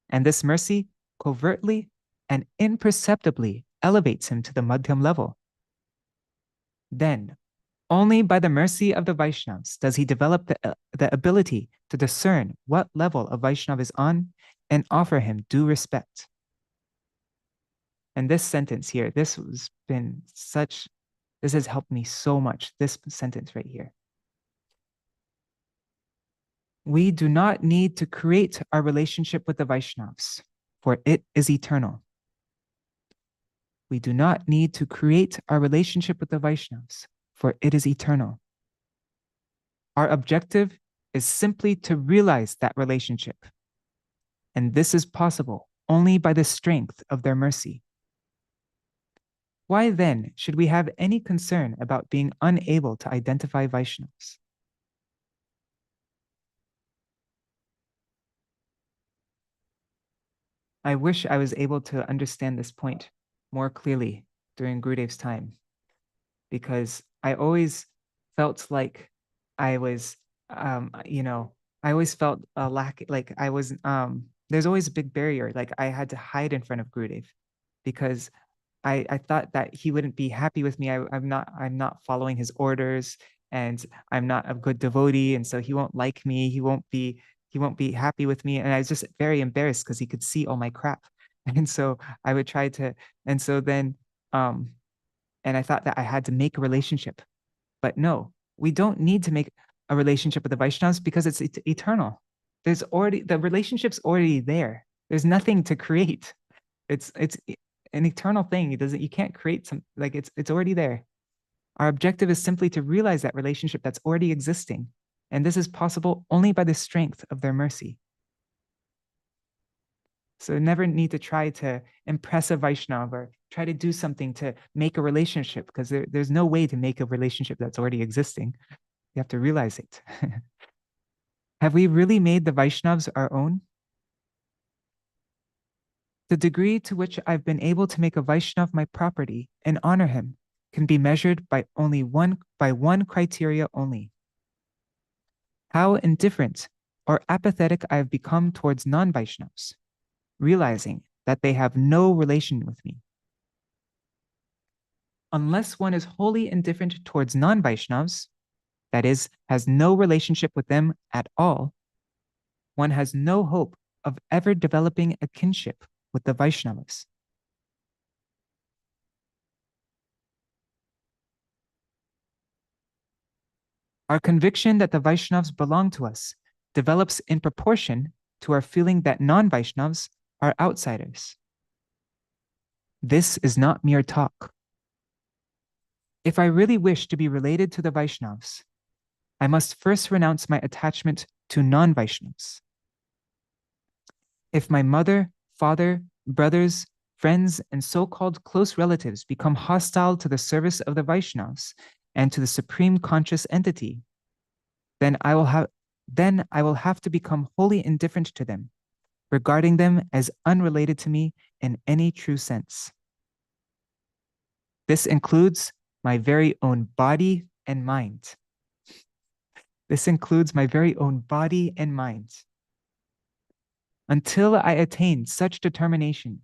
[SPEAKER 1] and this mercy covertly and imperceptibly elevates him to the Madhyam level. Then, only by the mercy of the Vaishnavas does he develop the ability to discern what level a Vaishnava is on and offer him due respect. And this sentence here, this has helped me so much, this sentence right here. We do not need to create our relationship with the Vaishnavas, for it is eternal. We do not need to create our relationship with the Vaishnavas, for it is eternal. Our objective is simply to realize that relationship. And this is possible only by the strength of their mercy. Why then should we have any concern about being unable to identify Vaishnavas? I wish I was able to understand this point more clearly during Gurudev's time, because I always felt like I was, I always felt a lack, like I was, there's always a big barrier. Like I had to hide in front of Gurudev because I thought that he wouldn't be happy with me. I'm not following his orders, and I'm not a good devotee, and so he won't like me. He won't be happy with me. And I was just very embarrassed because he could see all my crap. And so I would try to, and so then and I thought that I had to make a relationship. But no, we don't need to make a relationship with the Vaishnavas because it's eternal. There's already, the relationship's already there. There's nothing to create. It's an eternal thing. You can't create some, like it's already there. Our objective is simply to realize that relationship that's already existing. And this is possible only by the strength of their mercy. So never need to try to impress a Vaishnava or try to do something to make a relationship, because there's no way to make a relationship that's already existing. You have to realize it. Have we really made the Vaishnavas our own? The degree to which I've been able to make a Vaishnav my property and honor him can be measured by one criteria only: how indifferent or apathetic I have become towards non-Vaishnavas, realizing that they have no relation with me. Unless one is wholly indifferent towards non-Vaishnavas, that is, has no relationship with them at all, one has no hope of ever developing a kinship with the Vaishnavas. Our conviction that the Vaishnavas belong to us develops in proportion to our feeling that non-Vaishnavas are outsiders. This is not mere talk. If I really wish to be related to the Vaishnavas, I must first renounce my attachment to non-Vaishnavas. If my mother, father, brothers, friends, and so-called close relatives become hostile to the service of the Vaishnavas and to the supreme conscious entity, then I will have to become wholly indifferent to them, regarding them as unrelated to me in any true sense. This includes my very own body and mind. This includes my very own body and mind. Until I attain such determination,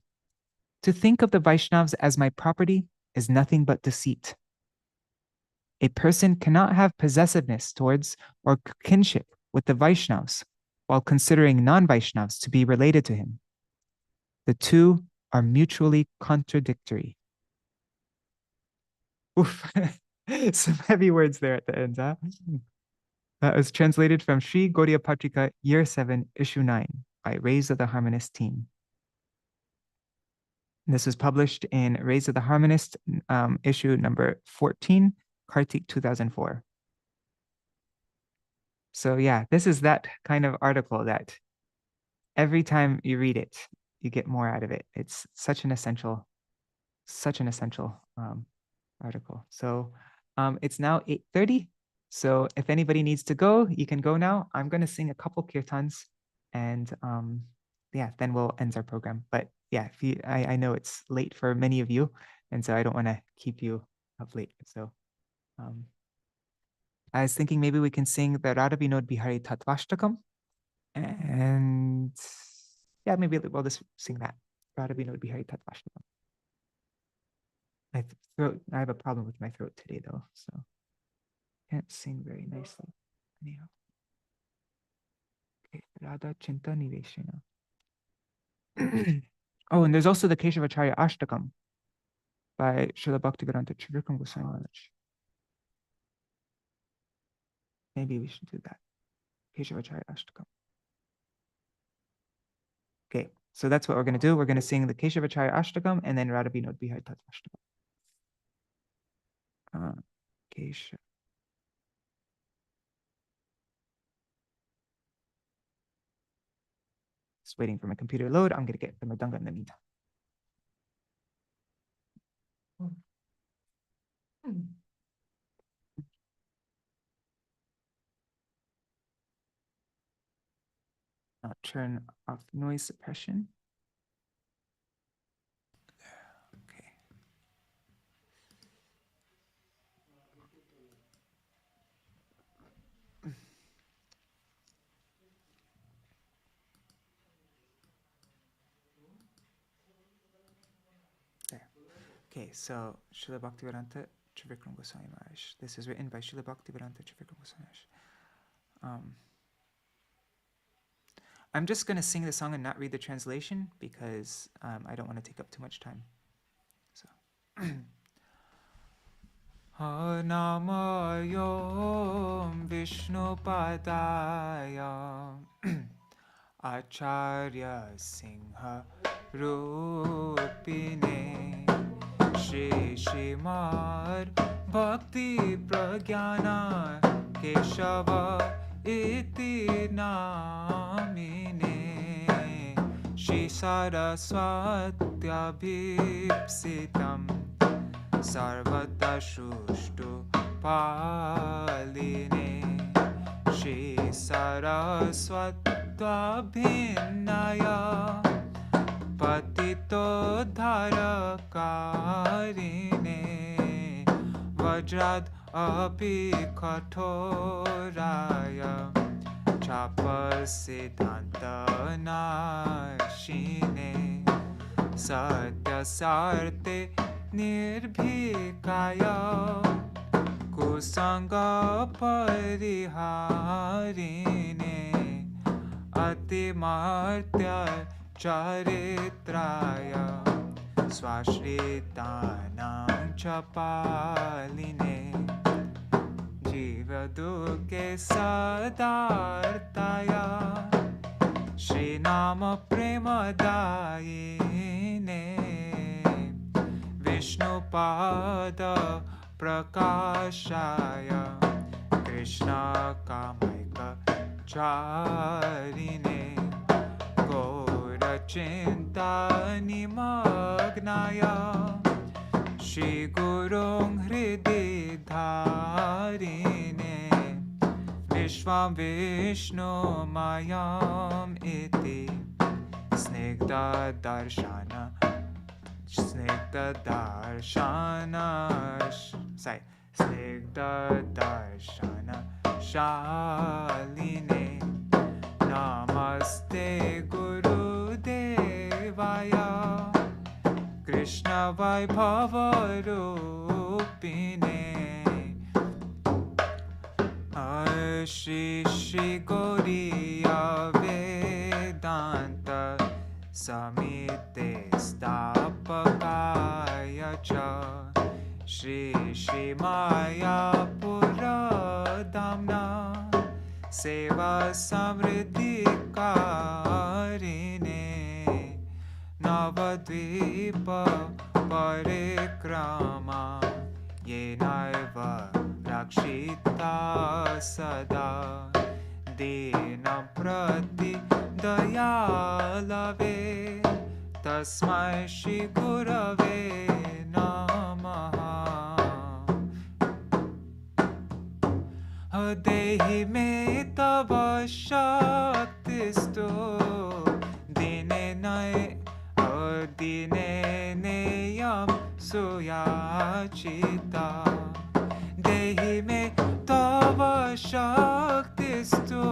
[SPEAKER 1] to think of the Vaishnavas as my property is nothing but deceit. A person cannot have possessiveness towards or kinship with the Vaishnavas while considering non-Vaishnavas to be related to him. The two are mutually contradictory. Oof. Some heavy words there at the end, huh? That was translated from Sri Gaudiya Patrika, Year 7, Issue 9, by Rays of the Harmonist team. This was published in Rays of the Harmonist, issue number 14, Kartik 2004. So yeah, this is that kind of article that every time you read it, you get more out of it. It's such an essential article. So it's now 8:30. So if anybody needs to go, you can go now. I'm going to sing a couple kirtans, and yeah, then we'll end our program. But yeah, I know it's late for many of you, and so I don't want to keep you up late. So I was thinking maybe we can sing the Radha Vinod Bihari Tatvashtakam, and yeah, maybe we'll just sing that. Radha Vinod Bihari Tatvashtakam. I have a problem with my throat today though, so can't sing very nicely. Anyhow. Okay, Radha Chinta Niveshana. Oh, and there's also the Keśava Ashtakam by Śrīla Bhaktivedānta Gosvāmī Mahārāja. Maybe we should do that. Keśava Ashtakam. Okay, so that's what we're going to do. We're going to sing the Keśava Ashtakam and then Radha Vinod Bihari Tatvashtakam. Keśava. Just waiting for my computer to load. I'm going to get the Mridanga in the meantime. I'll turn off noise suppression. Okay. There. Okay, so Śrīla Bhaktivedānta Keśava Gosvāmī Mahārāja. This is written by Śrīla Bhaktivedānta Keśava Gosvāmī Mahārāja. I'm just going to sing the song and not read the translation because I don't want to take up too much time. So. Namayom Vishnu Padaya Acharya Singha Rupine Shrimad Bhakti Prajñāna Keśava iti namine Shri Saraswatya Bhipsitam Sarvata Shushtu Paline Shri Saraswatya Bhinnaya Patito Dharakarine Vajrad Api Kathoraya Chapasiddhanta Nashine Satya Sarte Nirbhikaya Kusanga Pariharine Atimartya Charitraya Swashritanam Chapaline Jiva Duke Sadartaya Shri Nama Premadayine Vishnu Pada Prakashaya Krishna Kamaika Charine Gora Chinta Nimagnaya Shri Gurung Hridi Dharine Vishvam Vishnu Mayam Iti Snigdha Darshana Snigdha Darshana Snigdha Darshana Shaline Namaste Gurudevaya Krishna Vaibhava Rupine Shri Shri Gauriya Vedanta Samite Stapakaya Cha Shri Shri Maya Puradamna Seva Samriddhi Karine Navadvipa Parikrama Yenaiva Rakshita Sada Dina Prati Dayalave Tasmai Shri Gurave Namaha Dehi me tava shaktisto Dine neyam suyachita Dehi me tava shaktisto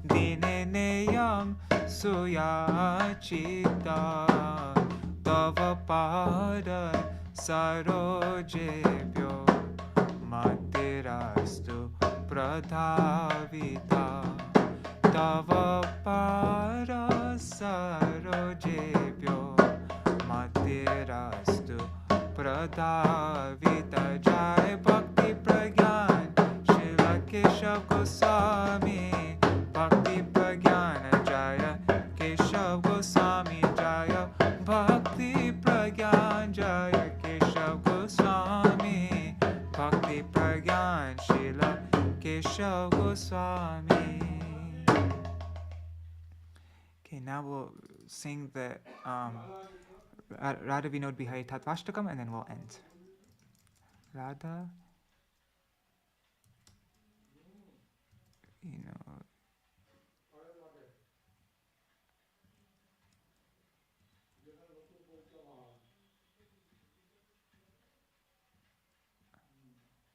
[SPEAKER 1] Dine neyam suyachita Tava pada sarojebhyo Matirastu pradhavita Tava para sarojebhyo Matirastu pradhavita Jai Bhakti Prajñāna Śrīla Keśava Gosvāmī Bhakti Prajñāna Jaya Keśava Gosvāmī Jaya Bhakti Prajñāna Jaya Keśava Gosvāmī Bhakti Gosvāmī. Okay, now we'll sing the Radha Vinod Bihari Tatvashtakam and then we'll end. Radha Vinod.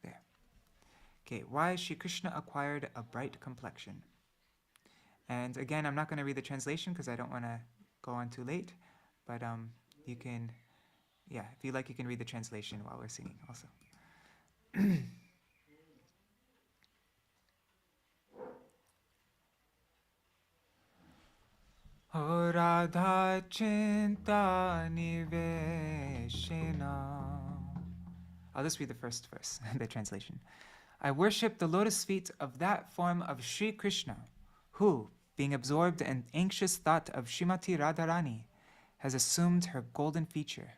[SPEAKER 1] There. Okay, why Shri Krishna acquired a bright complexion. And again, I'm not going to read the translation because I don't want to go on too late. But you can, if you like, you can read the translation while we're singing also. O Radha Chinta Niveshena. I'll just read the first verse, the translation. I worship the lotus feet of that form of Sri Krishna, who, being absorbed in anxious thought of Srimati Radharani, has assumed her golden feature.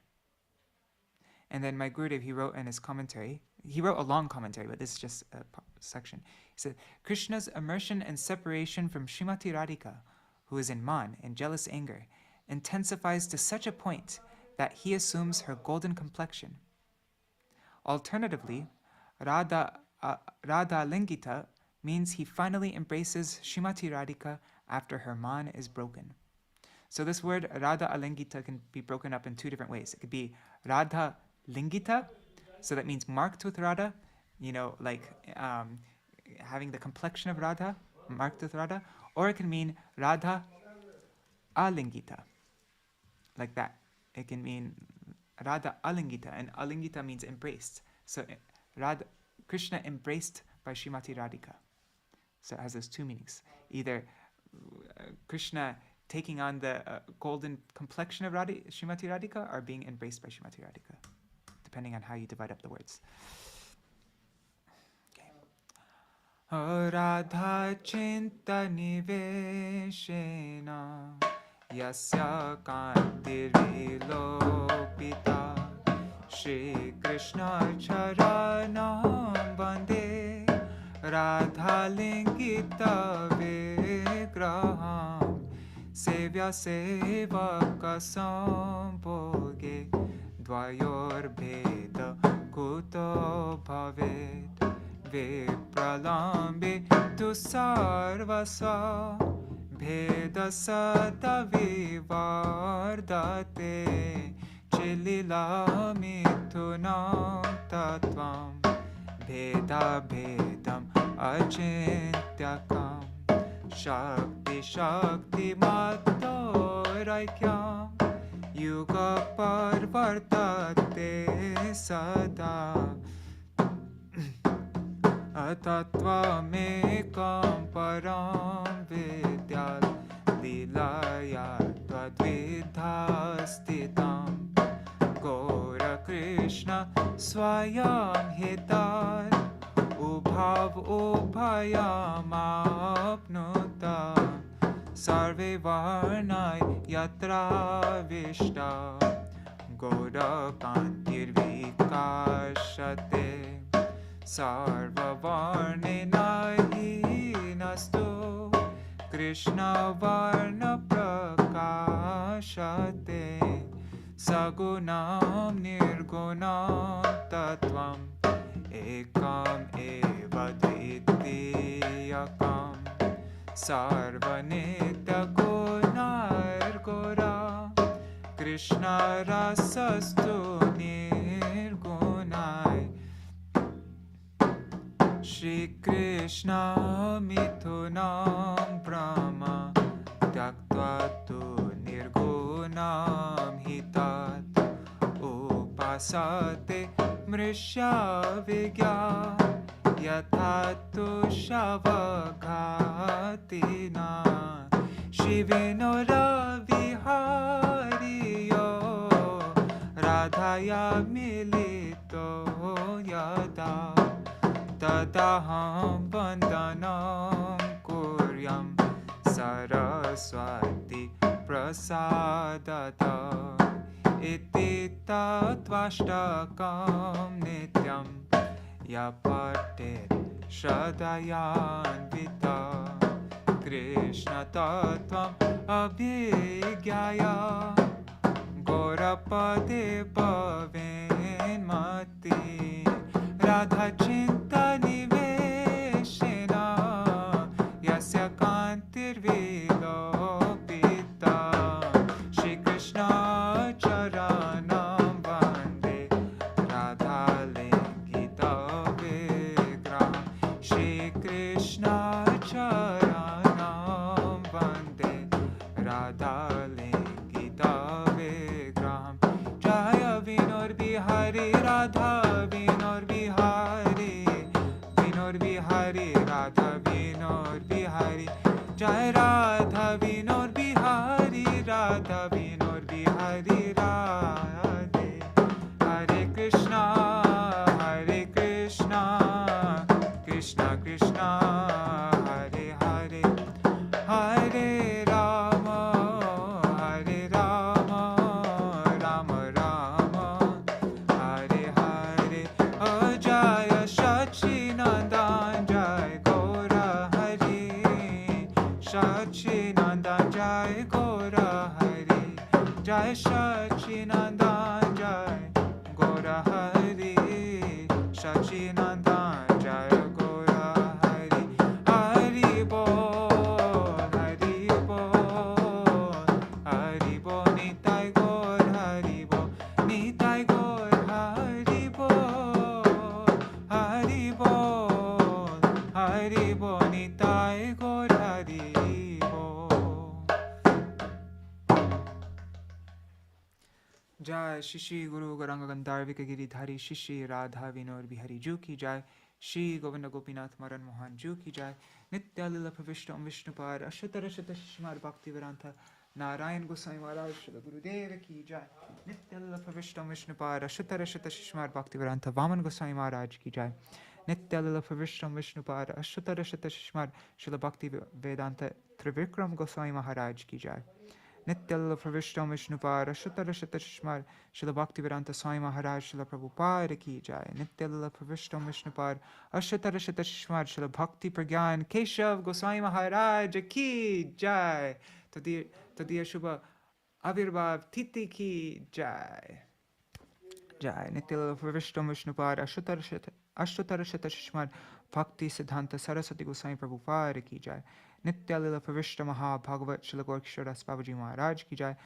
[SPEAKER 1] And then my Gurudev, he wrote in his commentary, he wrote a long commentary, but this is just a section. He said, Krishna's immersion and separation from Srimati Radhika, who is in man, in jealous anger, intensifies to such a point that he assumes her golden complexion. Alternatively, Radha Lingita means he finally embraces Srimati Radhika after her man is broken. So this word Radha Alingita can be broken up in two different ways. It could be Radha Lingita, so that means marked with Radha, like having the complexion of Radha, marked with Radha, or it can mean Radha Alingita, like that. It can mean Radha Alingita, and Alingita means embraced. So Krishna embraced by Srimati Radhika. So it has those two meanings. Either Krishna taking on the golden complexion of Srimati Radhika or being embraced by Srimati Radhika, depending on how you divide up the words. Okay. O Radha Chinta Niveshena Yasya Kantir Vilopita Shri Krishna Charanam Bande Radha Lingita Vigraham Sevya Sevaka Sambhoge Dvayor Bheda Kuto Bhavet Vipralambe Tu Sarvasa Bheda Sata Vivardate Chilila Mithunam Tattvam Bheda Bhedam Achintyakam Shakti Shakti Mattorakyam Yuga Parvartate Sada Atatvamekam Param Vidyal Lilaya Tadvidhastitam Gora Krishna Swayam Hitar Ubhav Ubhayam Apnuta Sarve Varnai Yatra Vishta Gora Kantir Vikashate Sarva Varne Nahi Nastu Krishna Varna Prakashate Sagunam Nirgunam Tattvam Ekam Eva Dvitiyakam Sarvanitya Gunar Gora Krishna Rasastu Nirgunai Shri Krishna Mithunam Brahma Tyaktva tu Nirgunam Hitat Upasate Mrishya Vigya Yathatu Shavagatina Shivinora Vihariyo Radhaya Milito Yada Tadaham Vandanam Kuryam Saraswati Prasadata Iti Tatvashtakam Nityam Yapatit Shadayanvita Krishna Tattvam Abhigyaya Gorapade Pavinmati Radha Chinta Niveshena Yasya Kantir Vilopita Shri Krishna Charanam Vande Radha Linkita Vigraham Shri Krishna Charanam Vande Radha Linkita Vigraham Jaya Vinod Bihari Radha Vinod Bihari Vinod Bihari Radha Vinod Bihari Jai Radha Vinod Bihari Radha Vinod Bihari Radhe Hare Krishna Krishna Krishna Hare Hare Hare Rama Rama Rama Hare Hare Oh Jaya Sachinandan Jai Gaura Hari Sachinandan Jai Gaura Hari Jai Sachinandan Jai Gaura Hari Sachinandan Jai Gaura Hari Haribol Haribol Nitai Gaur Haribol Nitai Gaur Haribol Nitai Gaur Haribol Jai Shishi Guru Garanga Gandharvika Giridhari Shishi Radha Vinod Bihari Ju Ki Jai Shri Govinda Gopinath Maran Mohan Ju Ki Jai Nitya Lila Pravishtam Vishnupad Ashatara Shata Shishmar Bhaktivedānta Nārāyaṇa Gosvāmī Mahārāja Śrīla Bhakti Ki Jai Nitya Lila Pravishtam Vishnupad Ashatara Shata Shishmar Bhaktivedānta Vāman Gosvāmī Mahārāja Ki Jai Nitya Lila Pravishtam Vishnupad Ashatara Shata Shishmar Śrīla Bhaktivedānta Trivikram Gosvāmī Mahārāja Ki Jai Nitya Lila Pravishtam Vishnupad Ashatara Shata Shishmar Śrīla Bhaktivedānta Swami Mahārāja Śrīla Prabhupada Ki Jai Nitya Lila Pravishtam Vishnupad Ashatara Shata Shishmar Śrīla Bhakti Prajñāna Keśava Gosvāmī Mahārāja Ki Jai Tadiya Shubha Avirbhav Titi Ki Jai Jai Nitya Lila Pravishtam Vishnupad Ashatara Shata Shishmar Bhakti Siddhanta Saraswati Gosvāmī Prabhupada Ki Jai Nitya Lila Pravishta Maha Bhagavat Śrīla Gorkishora Babaji Maharaj Ki Jai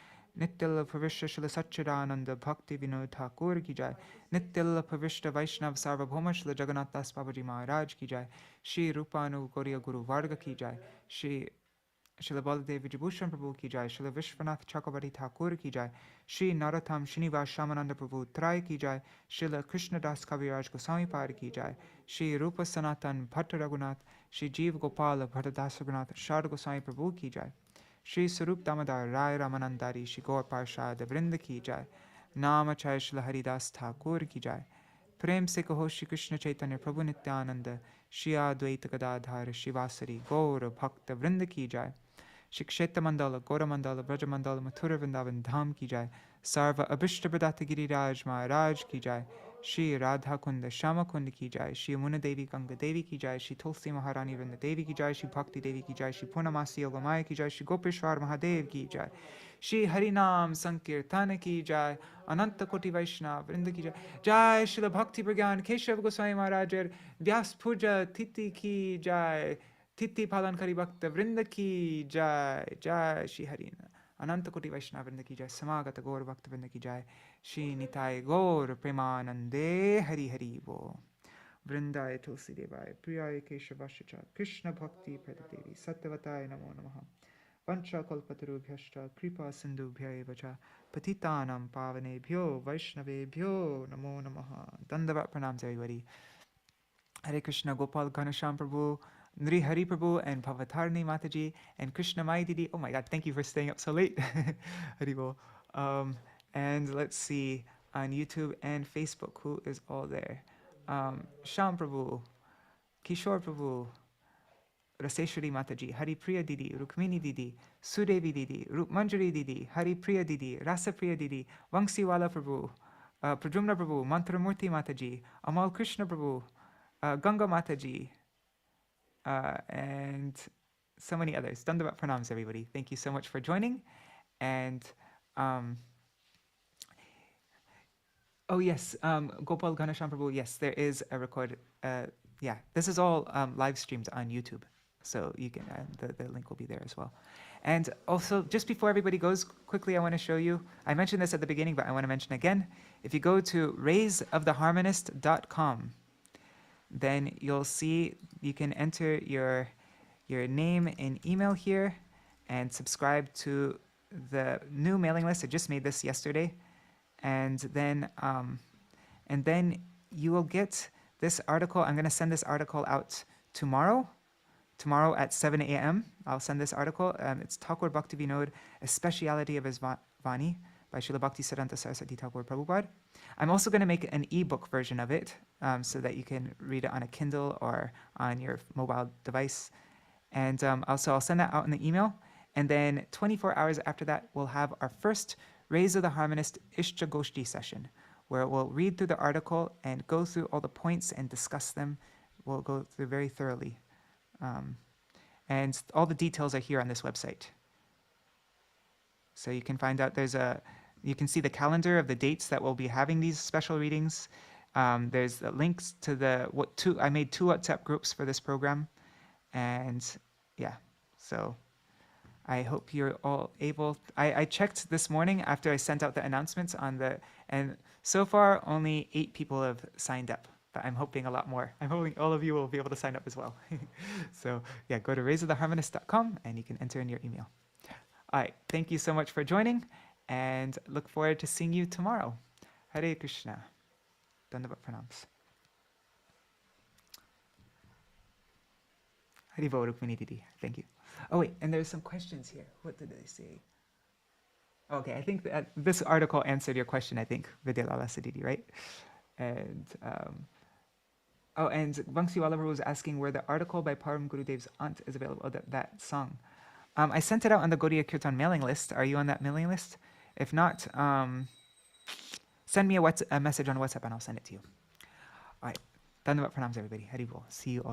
[SPEAKER 1] Nitya Lila Pravishta Śrīla Satchidananda Bhakti Vinod Thakur Ki Jai Nitya Lila Pravishta Vaishnav Sarvabhauma Śrīla Jagannath Das Babaji Maharaj Ki Jai Shri Rupanu Gauriya Guru Varga Ki Jai Shri Śrīla Baladev Vijabhushan Prabhu Ki Jai Śrīla Vishwanath Chakravarti Thakur Ki Jai Shri Narottam Srinivas Shamananda Prabhu Trai Ki Jai Śrīla Krishna Das Kaviraj Goswami Par Ki Jai Shri Rupa Sanatan Bhatta Raghunath Shri Jeev Gopala Bhatta Das Raghunath Sharda Goswami Prabhu Ki Jai Shri Sarup Damodar Rai Ramanandari Shri Gaur Parshad Vrinda Ki Jai Namachay Śrīla Haridas Thakur Ki Jai Prem Se Kaho Shri Krishna Chaitanya Prabhu Nityananda Shri Advaita Gadadhar Shri Vasari Gaur Bhakta Vrinda Ki Jai Shiksheta Mandala, Gora Mandala, Braja Mandala, Mathura Vrindavan Dham Ki Jai, Sarva Abhishta Pradata Giriraj Maharaj Ki Jai, Shri Radha Kunda Shama Kunda Ki Jai, Shri Amuna Devi Ganga Devi Ki Jai, Shri Tulsi Maharani Vrinda Devi Ki Jai, Shri Bhakti Devi Ki Jai, Shri Purnamasi Yogamaya Ki Jai, Shri Gopeshwar Mahadev Ki Jai, Shri Harinam Sankirtana Ki Jai, Ananta Koti Vaishnava Vrinda Ki Jai, Jai Śrīla Bhakti Prajñāna Keśava Gosvāmī Mahārāja, Vyāsa-pūjā Titi Ki Jai, Titi Palankari Bhakta Vrinda Ki Jai, Jai Shri Harina, Ananta Koti Vaishnava Vrinda Ki Jai, Samagata Gaur Bhakta Vrinda Ki Jai, Shri Nitai Gaur Premanande Hari Haribol. Vrindaya Tulsi Devaya, Priyaya Keśavasya, Krishna Bhakti Pradadevi, Satyavataya Namo Namaha. Vancha Kalpatarubhyashta, Kripa Sindhubhya Evacha, Patitanam Pavanebhyo, Vaishnavebhyo, Namo Namaha. Dandavat pranams everybody. Hare Krishna, Gopal Ghanasham Prabhu, Nri Hari Prabhu, and Bhavatarni Mataji, and Krishna Mai Didi. Oh my God, thank you for staying up so late. Haribol. And let's see, on YouTube and Facebook, who is all there? Sham Prabhu, Kishore Prabhu, Raseshwari Mataji, Hari Priya Didi, Rukmini Didi, Sudevi Didi, Rup Manjari Didi, Hari Priya Didi, Rasa Priya Didi, Vangsiwala Prabhu, Pradyumna Prabhu, Mantramurti Mataji, Amal Krishna Prabhu, Ganga Mataji, and so many others. Dandavat pranams, everybody. Thank you so much for joining. And oh yes, Gopal Ganesham Prabhu, yes, there is a record. Yeah, this is all live streamed on YouTube. So you can, the link will be there as well. And also, just before everybody goes, quickly I want to show you, I mentioned this at the beginning, but I want to mention again. If you go to raiseoftheharmonist.com, then you'll see you can enter your name and email here and subscribe to the new mailing list. I just made this yesterday. And then you will get this article. I'm going to send this article out tomorrow at 7 a.m. I'll send this article. It's Thakur Bhakti Vinod, A Speciality of His Vani by Śrīla Bhaktivedānta Saraswati Thakur Prabhupada. I'm also going to make an ebook version of it so that you can read it on a Kindle or on your mobile device. And also I'll send that out in the email. And then 24 hours after that, we'll have our first Raise of the Harmonist Ishcha Goshti session, where we'll read through the article and go through all the points and discuss them. We'll go through very thoroughly. And all the details are here on this website. So you can find out you can see the calendar of the dates that we'll be having these special readings. There's the links to I made 2 WhatsApp groups for this program. And yeah, so I hope you're all able. I checked this morning after I sent out the announcements and so far only 8 people have signed up, but I'm hoping a lot more. I'm hoping all of you will be able to sign up as well. So yeah, go to raiseoftheharmonist.com and you can enter in your email. All right, thank you so much for joining and look forward to seeing you tomorrow. Hare Krishna. Dandavat pranams. Haribol Rukmini Didi. Thank you. Oh wait, and there's some questions here. What did they say? Okay, I think that this article answered your question, I think, Vidyalala Sadidi, right? And and Vangsi Wallabhar was asking where the article by Paramgurudeva's aunt is available, that song. I sent it out on the Gaudiya Kirtan mailing list. Are you on that mailing list? If not, send me a message on WhatsApp and I'll send it to you. All right. Dandavat pranams, everybody. Haribol. See you all.